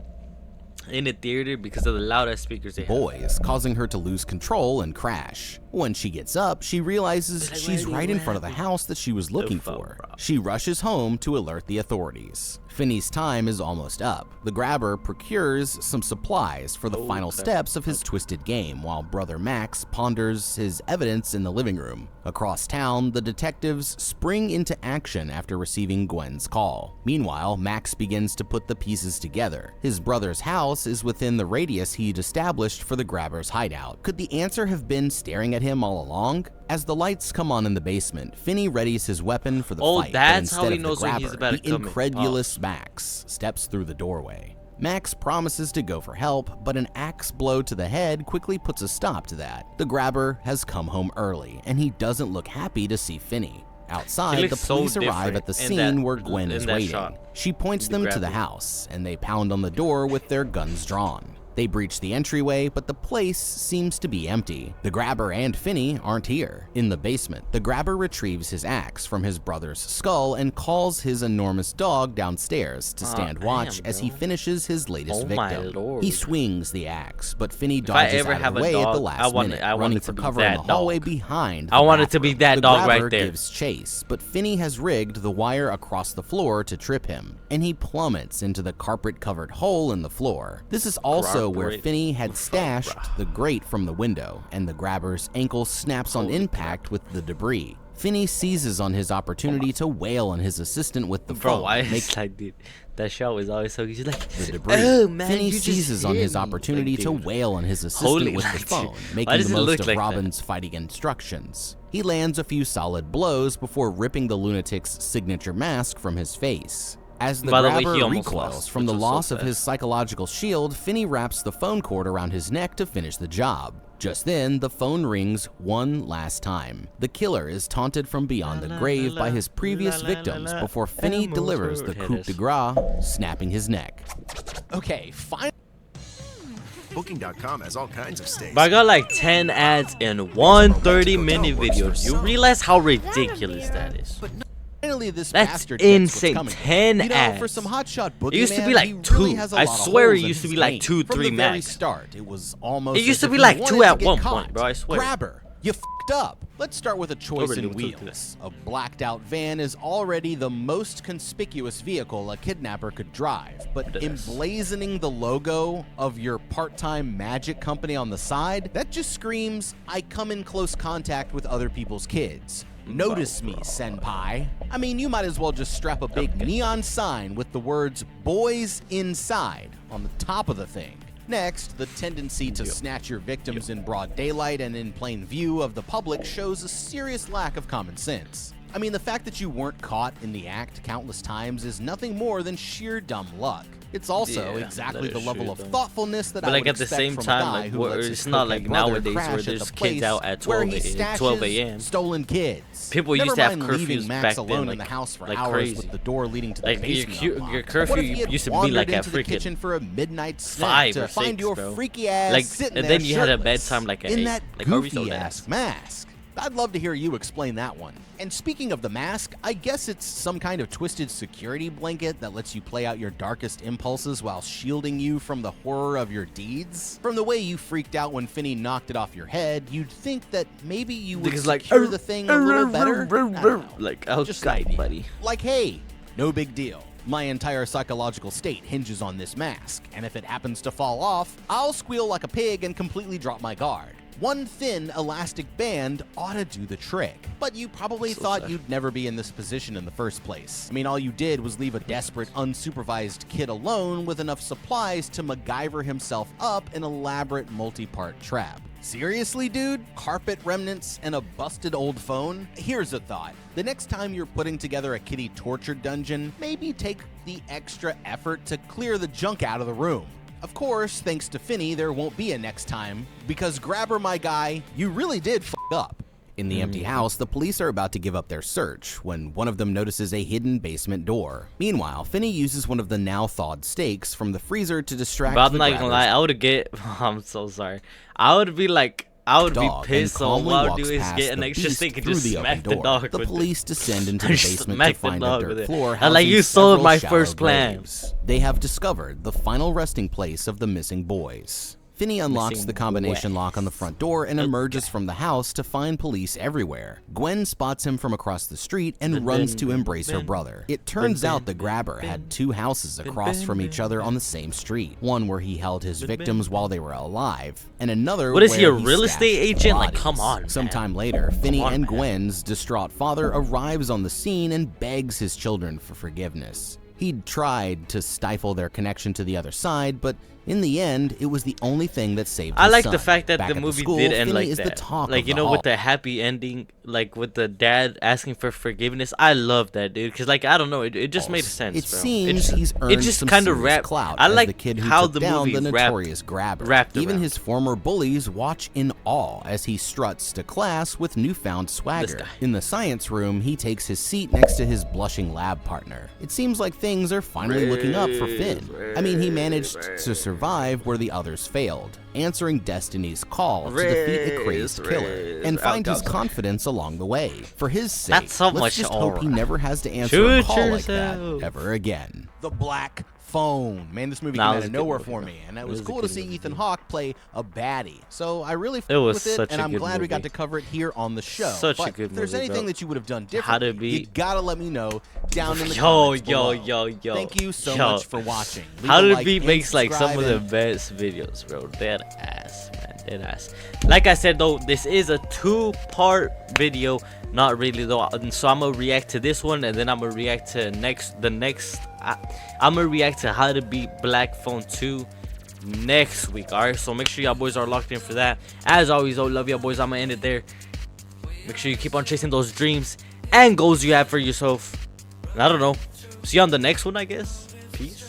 Speaker 1: in the theater because of the loud ass speakers they have.
Speaker 2: boys, causing her to lose control and crash. When she gets up, she realizes
Speaker 1: like,
Speaker 2: she's
Speaker 1: why are
Speaker 2: right
Speaker 1: they
Speaker 2: in front of the
Speaker 1: rapping?
Speaker 2: house that she was looking
Speaker 1: fuck,
Speaker 2: for.
Speaker 1: bro?
Speaker 2: She rushes home to alert the authorities. Finney's time is almost up. The grabber procures some supplies for the final
Speaker 1: crap.
Speaker 2: steps of his twisted game, while brother Max ponders his evidence in the living room. Across town, the detectives spring into action after receiving Gwen's call. Meanwhile, Max begins to put the pieces together. His brother's house is within the radius he'd established for the grabber's hideout. Could the answer have been staring at him all along? As the lights come on in the basement, Finney readies his weapon for the
Speaker 1: Oh,
Speaker 2: fight,
Speaker 1: that's
Speaker 2: but
Speaker 1: how
Speaker 2: instead
Speaker 1: he
Speaker 2: of the
Speaker 1: knows when he's
Speaker 2: grabber,
Speaker 1: about to
Speaker 2: the
Speaker 1: come in.
Speaker 2: incredulous Max steps through the doorway. Max promises to go for help, but an axe blow to the head quickly puts a stop to that. The grabber has come home early, and he doesn't look happy to see Finney. Outside, the
Speaker 1: looks so
Speaker 2: police arrive
Speaker 1: different
Speaker 2: at the
Speaker 1: in
Speaker 2: scene
Speaker 1: that-
Speaker 2: where Gwen
Speaker 1: in
Speaker 2: is
Speaker 1: that
Speaker 2: waiting.
Speaker 1: shot.
Speaker 2: She points
Speaker 1: The
Speaker 2: them to
Speaker 1: grabber.
Speaker 2: the house, and they pound on the door with their guns drawn. They breach the entryway, but the place seems to be empty. The grabber and Finney aren't here. In the basement, the grabber retrieves his axe from his brother's skull and calls his enormous dog downstairs to stand watch
Speaker 1: damn,
Speaker 2: as he
Speaker 1: bro.
Speaker 2: finishes his latest
Speaker 1: Oh my
Speaker 2: victim.
Speaker 1: lord.
Speaker 2: He swings the axe, but Finney
Speaker 1: I
Speaker 2: dodges
Speaker 1: ever
Speaker 2: out
Speaker 1: have
Speaker 2: of
Speaker 1: a
Speaker 2: the way at the
Speaker 1: dog,
Speaker 2: last minute,
Speaker 1: I want
Speaker 2: running
Speaker 1: it
Speaker 2: for
Speaker 1: to be
Speaker 2: cover in
Speaker 1: that
Speaker 2: the hallway
Speaker 1: dog.
Speaker 2: behind the
Speaker 1: I want it to be
Speaker 2: bathroom.
Speaker 1: that
Speaker 2: The
Speaker 1: dog
Speaker 2: grabber
Speaker 1: right there.
Speaker 2: gives chase, but Finney has rigged the wire across the floor to trip him, and he plummets into the carpet-covered hole in the floor. This is also where
Speaker 1: Corroborate.
Speaker 2: Finney had stashed the grate from the window, and the grabber's ankle snaps on impact with the debris. Finney seizes on his opportunity to wail on his assistant with the
Speaker 1: Bro,
Speaker 2: phone,
Speaker 1: why
Speaker 2: make
Speaker 1: is like, dude, that show is always so he's like
Speaker 2: the debris.
Speaker 1: Oh man,
Speaker 2: Finney
Speaker 1: you just
Speaker 2: seizes on
Speaker 1: hit
Speaker 2: his
Speaker 1: me."
Speaker 2: opportunity
Speaker 1: Like,
Speaker 2: to
Speaker 1: dude,
Speaker 2: wail on his assistant
Speaker 1: holy
Speaker 2: with the
Speaker 1: like, dude,
Speaker 2: phone,
Speaker 1: why
Speaker 2: making
Speaker 1: does
Speaker 2: the
Speaker 1: it
Speaker 2: most
Speaker 1: look
Speaker 2: of
Speaker 1: like that?
Speaker 2: Robin's fighting instructions. He lands a few solid blows before ripping the lunatic's signature mask from his face. As the
Speaker 1: By the way,
Speaker 2: grabber
Speaker 1: he almost
Speaker 2: recoils
Speaker 1: lost,
Speaker 2: from
Speaker 1: which
Speaker 2: the
Speaker 1: was so
Speaker 2: loss of
Speaker 1: sad.
Speaker 2: his psychological shield, Finney wraps the phone cord around his neck to finish the job. Just then, the phone rings one last time. The killer is taunted from beyond the grave by his previous victims before Finney
Speaker 1: Elmo's
Speaker 2: delivers the
Speaker 1: road
Speaker 2: coup de
Speaker 1: hitters.
Speaker 2: grace, snapping his neck.
Speaker 3: Okay, fine.
Speaker 4: Booking.com has all kinds of stays.
Speaker 1: But I got like 10 ads in one 30-minute video. You realize how ridiculous that is?
Speaker 3: Finally, this
Speaker 1: That's
Speaker 3: bastard gets what's
Speaker 1: insane.
Speaker 3: coming.
Speaker 1: 10
Speaker 3: you know,
Speaker 1: ads.
Speaker 3: for some hotshot boogeyman,
Speaker 1: It used to be
Speaker 3: he
Speaker 1: like
Speaker 3: really
Speaker 1: 2.
Speaker 3: has a
Speaker 1: I
Speaker 3: lot of
Speaker 1: swear it
Speaker 3: holes in
Speaker 1: used to
Speaker 3: his
Speaker 1: be like
Speaker 3: game.
Speaker 1: 2,
Speaker 3: From
Speaker 1: 3
Speaker 3: the very
Speaker 1: max.
Speaker 3: start, it was almost.
Speaker 1: It used
Speaker 3: as
Speaker 1: to
Speaker 3: if
Speaker 1: be
Speaker 3: he
Speaker 1: like
Speaker 3: wanted
Speaker 1: 2
Speaker 3: to
Speaker 1: at
Speaker 3: get
Speaker 1: one
Speaker 3: caught.
Speaker 1: point, bro, I swear.
Speaker 3: Grabber, you f***ed up. Let's start with a choice
Speaker 1: Really,
Speaker 3: in
Speaker 1: we'll do
Speaker 3: wheels. A blacked out van is already the most conspicuous vehicle a kidnapper could drive, but
Speaker 1: Yes.
Speaker 3: emblazoning the logo of your part-time magic company on the side, that just screams, I come in close contact with other people's kids. Notice me, senpai. I mean, you might as well just strap a big neon sign with the words boys inside on the top of the thing. Next, the tendency to snatch your victims in broad daylight and in plain view of the public shows a serious lack of common sense. I mean, the fact that you weren't caught in the act countless times is nothing more than sheer dumb luck. It's also
Speaker 1: Yeah,
Speaker 3: exactly
Speaker 1: that
Speaker 3: the
Speaker 1: is
Speaker 3: level
Speaker 1: true,
Speaker 3: of
Speaker 1: though.
Speaker 3: thoughtfulness that
Speaker 1: But
Speaker 3: I
Speaker 1: like
Speaker 3: would
Speaker 1: at the
Speaker 3: expect
Speaker 1: same
Speaker 3: from a
Speaker 1: time,
Speaker 3: guy
Speaker 1: like
Speaker 3: who lets his
Speaker 1: it's not
Speaker 3: crooked
Speaker 1: like
Speaker 3: brother
Speaker 1: nowadays where
Speaker 3: crash at
Speaker 1: there's
Speaker 3: the
Speaker 1: kids
Speaker 3: place
Speaker 1: out at
Speaker 3: where
Speaker 1: 12
Speaker 3: he
Speaker 1: a.m. 12
Speaker 3: stashes
Speaker 1: a.m.
Speaker 3: stolen kids.
Speaker 1: People
Speaker 3: Never
Speaker 1: used to have
Speaker 3: mind leaving
Speaker 1: curfews
Speaker 3: Max
Speaker 1: back
Speaker 3: alone
Speaker 1: then,
Speaker 3: in the house for
Speaker 1: like
Speaker 3: hours
Speaker 1: crazy.
Speaker 3: with the door leading to the
Speaker 1: Like
Speaker 3: basement
Speaker 1: your
Speaker 3: unlocked.
Speaker 1: curfew
Speaker 3: What if he had
Speaker 1: used to be
Speaker 3: wandered
Speaker 1: like at
Speaker 3: into the
Speaker 1: freaking
Speaker 3: kitchen for a midnight snack
Speaker 1: 5
Speaker 3: to
Speaker 1: or
Speaker 3: find
Speaker 1: 6,
Speaker 3: your
Speaker 1: bro.
Speaker 3: freaky ass
Speaker 1: Like,
Speaker 3: sitting
Speaker 1: and
Speaker 3: there
Speaker 1: then you had a
Speaker 3: shirtless
Speaker 1: bedtime like at
Speaker 3: in
Speaker 1: 8.
Speaker 3: that
Speaker 1: Like, are we so
Speaker 3: goofy
Speaker 1: dead?
Speaker 3: ass mask. I'd love to hear you explain that one. And speaking of the mask, I guess it's some kind of twisted security blanket that lets you play out your darkest impulses while shielding you from the horror of your deeds. From the way you freaked out when Finney knocked it off your head, you'd think that maybe you would
Speaker 1: Because like
Speaker 3: secure the thing a little better. I don't know.
Speaker 1: Like
Speaker 3: Just an
Speaker 1: outside,
Speaker 3: idea.
Speaker 1: buddy.
Speaker 3: Like, hey, no big deal. My entire psychological state hinges on this mask, and if it happens to fall off, I'll squeal like a pig and completely drop my guard. One thin elastic band ought to do the trick. But you probably thought
Speaker 1: sad.
Speaker 3: you'd never be in this position in the first place. I mean, all you did was leave a desperate, unsupervised kid alone with enough supplies to MacGyver himself up an elaborate multi-part trap. Seriously, dude? Carpet remnants and a busted old phone? Here's a thought. The next time you're putting together a kitty torture dungeon, maybe take the extra effort to clear the junk out of the room. Of course, thanks to Finney, there won't be a next time, because Grabber, my guy, you really did f*** up.
Speaker 2: In the empty house, the police are about to give up their search when one of them notices a hidden basement door. Meanwhile, Finney uses one of the now thawed steaks from the freezer to distract
Speaker 1: But I'm
Speaker 2: the
Speaker 1: not gonna lie,
Speaker 2: grabbers.
Speaker 1: I would get. I'm so sorry. I would be like, I would be
Speaker 2: Dog, and
Speaker 1: pissed. So
Speaker 2: calmly
Speaker 1: what I would
Speaker 2: walks
Speaker 1: do is
Speaker 2: past
Speaker 1: get an
Speaker 2: the
Speaker 1: extra
Speaker 2: beast
Speaker 1: stick and
Speaker 2: through
Speaker 1: just
Speaker 2: the
Speaker 1: smack
Speaker 2: open
Speaker 1: the
Speaker 2: door.
Speaker 1: dog
Speaker 2: The
Speaker 1: with
Speaker 2: police
Speaker 1: it.
Speaker 2: descend into the
Speaker 1: Just
Speaker 2: basement
Speaker 1: smack
Speaker 2: to
Speaker 1: the
Speaker 2: find a
Speaker 1: dog with
Speaker 2: dirt
Speaker 1: it.
Speaker 2: floor
Speaker 1: And, like,
Speaker 2: housing
Speaker 1: you sold
Speaker 2: several
Speaker 1: my
Speaker 2: shallow
Speaker 1: first plan.
Speaker 2: graves. They have discovered the final resting place of the missing boys. Finney unlocks
Speaker 1: Missing
Speaker 2: the combination lock on the front door and emerges from the house to find police everywhere. Gwen spots him from across the street and runs to embrace her brother. It turns out the grabber had 2 houses across from each other on the same street. One where he held his victims while they were alive, and another
Speaker 1: What is he, a
Speaker 2: where
Speaker 1: real estate
Speaker 2: stashed
Speaker 1: agent? Like,
Speaker 2: bodies.
Speaker 1: come on, man.
Speaker 2: Sometime later, Finney
Speaker 1: on,
Speaker 2: and
Speaker 1: man.
Speaker 2: Gwen's distraught father arrives on the scene and begs his children for forgiveness. He'd tried to stifle their connection to the other side, but in the end, it was the only thing that saved his
Speaker 1: I like
Speaker 2: son.
Speaker 1: the fact that
Speaker 2: Back
Speaker 1: the
Speaker 2: at
Speaker 1: movie
Speaker 2: school,
Speaker 1: did end
Speaker 2: Finney
Speaker 1: like
Speaker 2: is the
Speaker 1: that.
Speaker 2: talk
Speaker 1: Like,
Speaker 2: of
Speaker 1: you
Speaker 2: the
Speaker 1: know, with
Speaker 2: hall.
Speaker 1: the happy ending, like with the dad asking for forgiveness. I love that, dude. Cause like, I don't know, it just made sense.
Speaker 2: It
Speaker 1: bro.
Speaker 2: seems he's earned
Speaker 1: it just
Speaker 2: some
Speaker 1: kind of
Speaker 2: serious
Speaker 1: wrapped.
Speaker 2: clout
Speaker 1: I
Speaker 2: as
Speaker 1: like
Speaker 2: the kid who
Speaker 1: how
Speaker 2: took
Speaker 1: the
Speaker 2: down
Speaker 1: movie
Speaker 2: the
Speaker 1: wrapped.
Speaker 2: notorious grabber.
Speaker 1: wrapped
Speaker 2: Even
Speaker 1: around.
Speaker 2: his former bullies watch in awe as he struts to class with newfound swagger.
Speaker 1: guy.
Speaker 2: In the science room, he takes his seat next to his blushing lab partner. It seems like things are finally looking up for Finn. I mean, he managed to survive where the others failed, answering Destiny's call to defeat a crazed killer and find his confidence along the way. For his sake,
Speaker 1: That's so
Speaker 2: let's
Speaker 1: much
Speaker 2: just hope he
Speaker 1: aura.
Speaker 2: never has to answer a
Speaker 1: Shoot
Speaker 2: call like that
Speaker 1: yourself.
Speaker 2: ever again.
Speaker 3: The Black Phone. Man, this movie
Speaker 1: Nah, it
Speaker 3: came
Speaker 1: was
Speaker 3: out
Speaker 1: a
Speaker 3: of
Speaker 1: good
Speaker 3: nowhere
Speaker 1: movie,
Speaker 3: for
Speaker 1: bro.
Speaker 3: me, and it
Speaker 1: It
Speaker 3: was
Speaker 1: was a
Speaker 3: cool to
Speaker 1: good
Speaker 3: see
Speaker 1: movie,
Speaker 3: Ethan
Speaker 1: dude.
Speaker 3: Hawke play a baddie. So I really
Speaker 1: It was
Speaker 3: with it,
Speaker 1: such
Speaker 3: and
Speaker 1: a
Speaker 3: I'm
Speaker 1: good
Speaker 3: glad we got
Speaker 1: movie.
Speaker 3: to cover it here on the show.
Speaker 1: Such a
Speaker 3: but
Speaker 1: good
Speaker 3: if there's
Speaker 1: movie,
Speaker 3: anything
Speaker 1: bro.
Speaker 3: that you would have done
Speaker 1: How to
Speaker 3: differently,
Speaker 1: Be-
Speaker 3: you gotta let me know down in the
Speaker 1: Yo,
Speaker 3: comments
Speaker 1: yo,
Speaker 3: below.
Speaker 1: yo.
Speaker 3: Thank you so
Speaker 1: Yo.
Speaker 3: much for watching. Leave
Speaker 1: How
Speaker 3: a
Speaker 1: to
Speaker 3: like
Speaker 1: Be
Speaker 3: and
Speaker 1: makes like some of
Speaker 3: subscribe
Speaker 1: the
Speaker 3: and-
Speaker 1: best videos, bro. Dead ass, man. Dead ass. Like I said though, this is a 2-part video. Not really though. And so I'm gonna react to this one, and then I'm gonna react to the next. I'm gonna react to How to Beat Black Phone 2 next week. All right. So make sure y'all boys are locked in for that. As always, though, love y'all boys. I'm gonna end it there. Make sure you keep on chasing those dreams and goals you have for yourself. And I don't know. See you on the next one, I guess. Peace.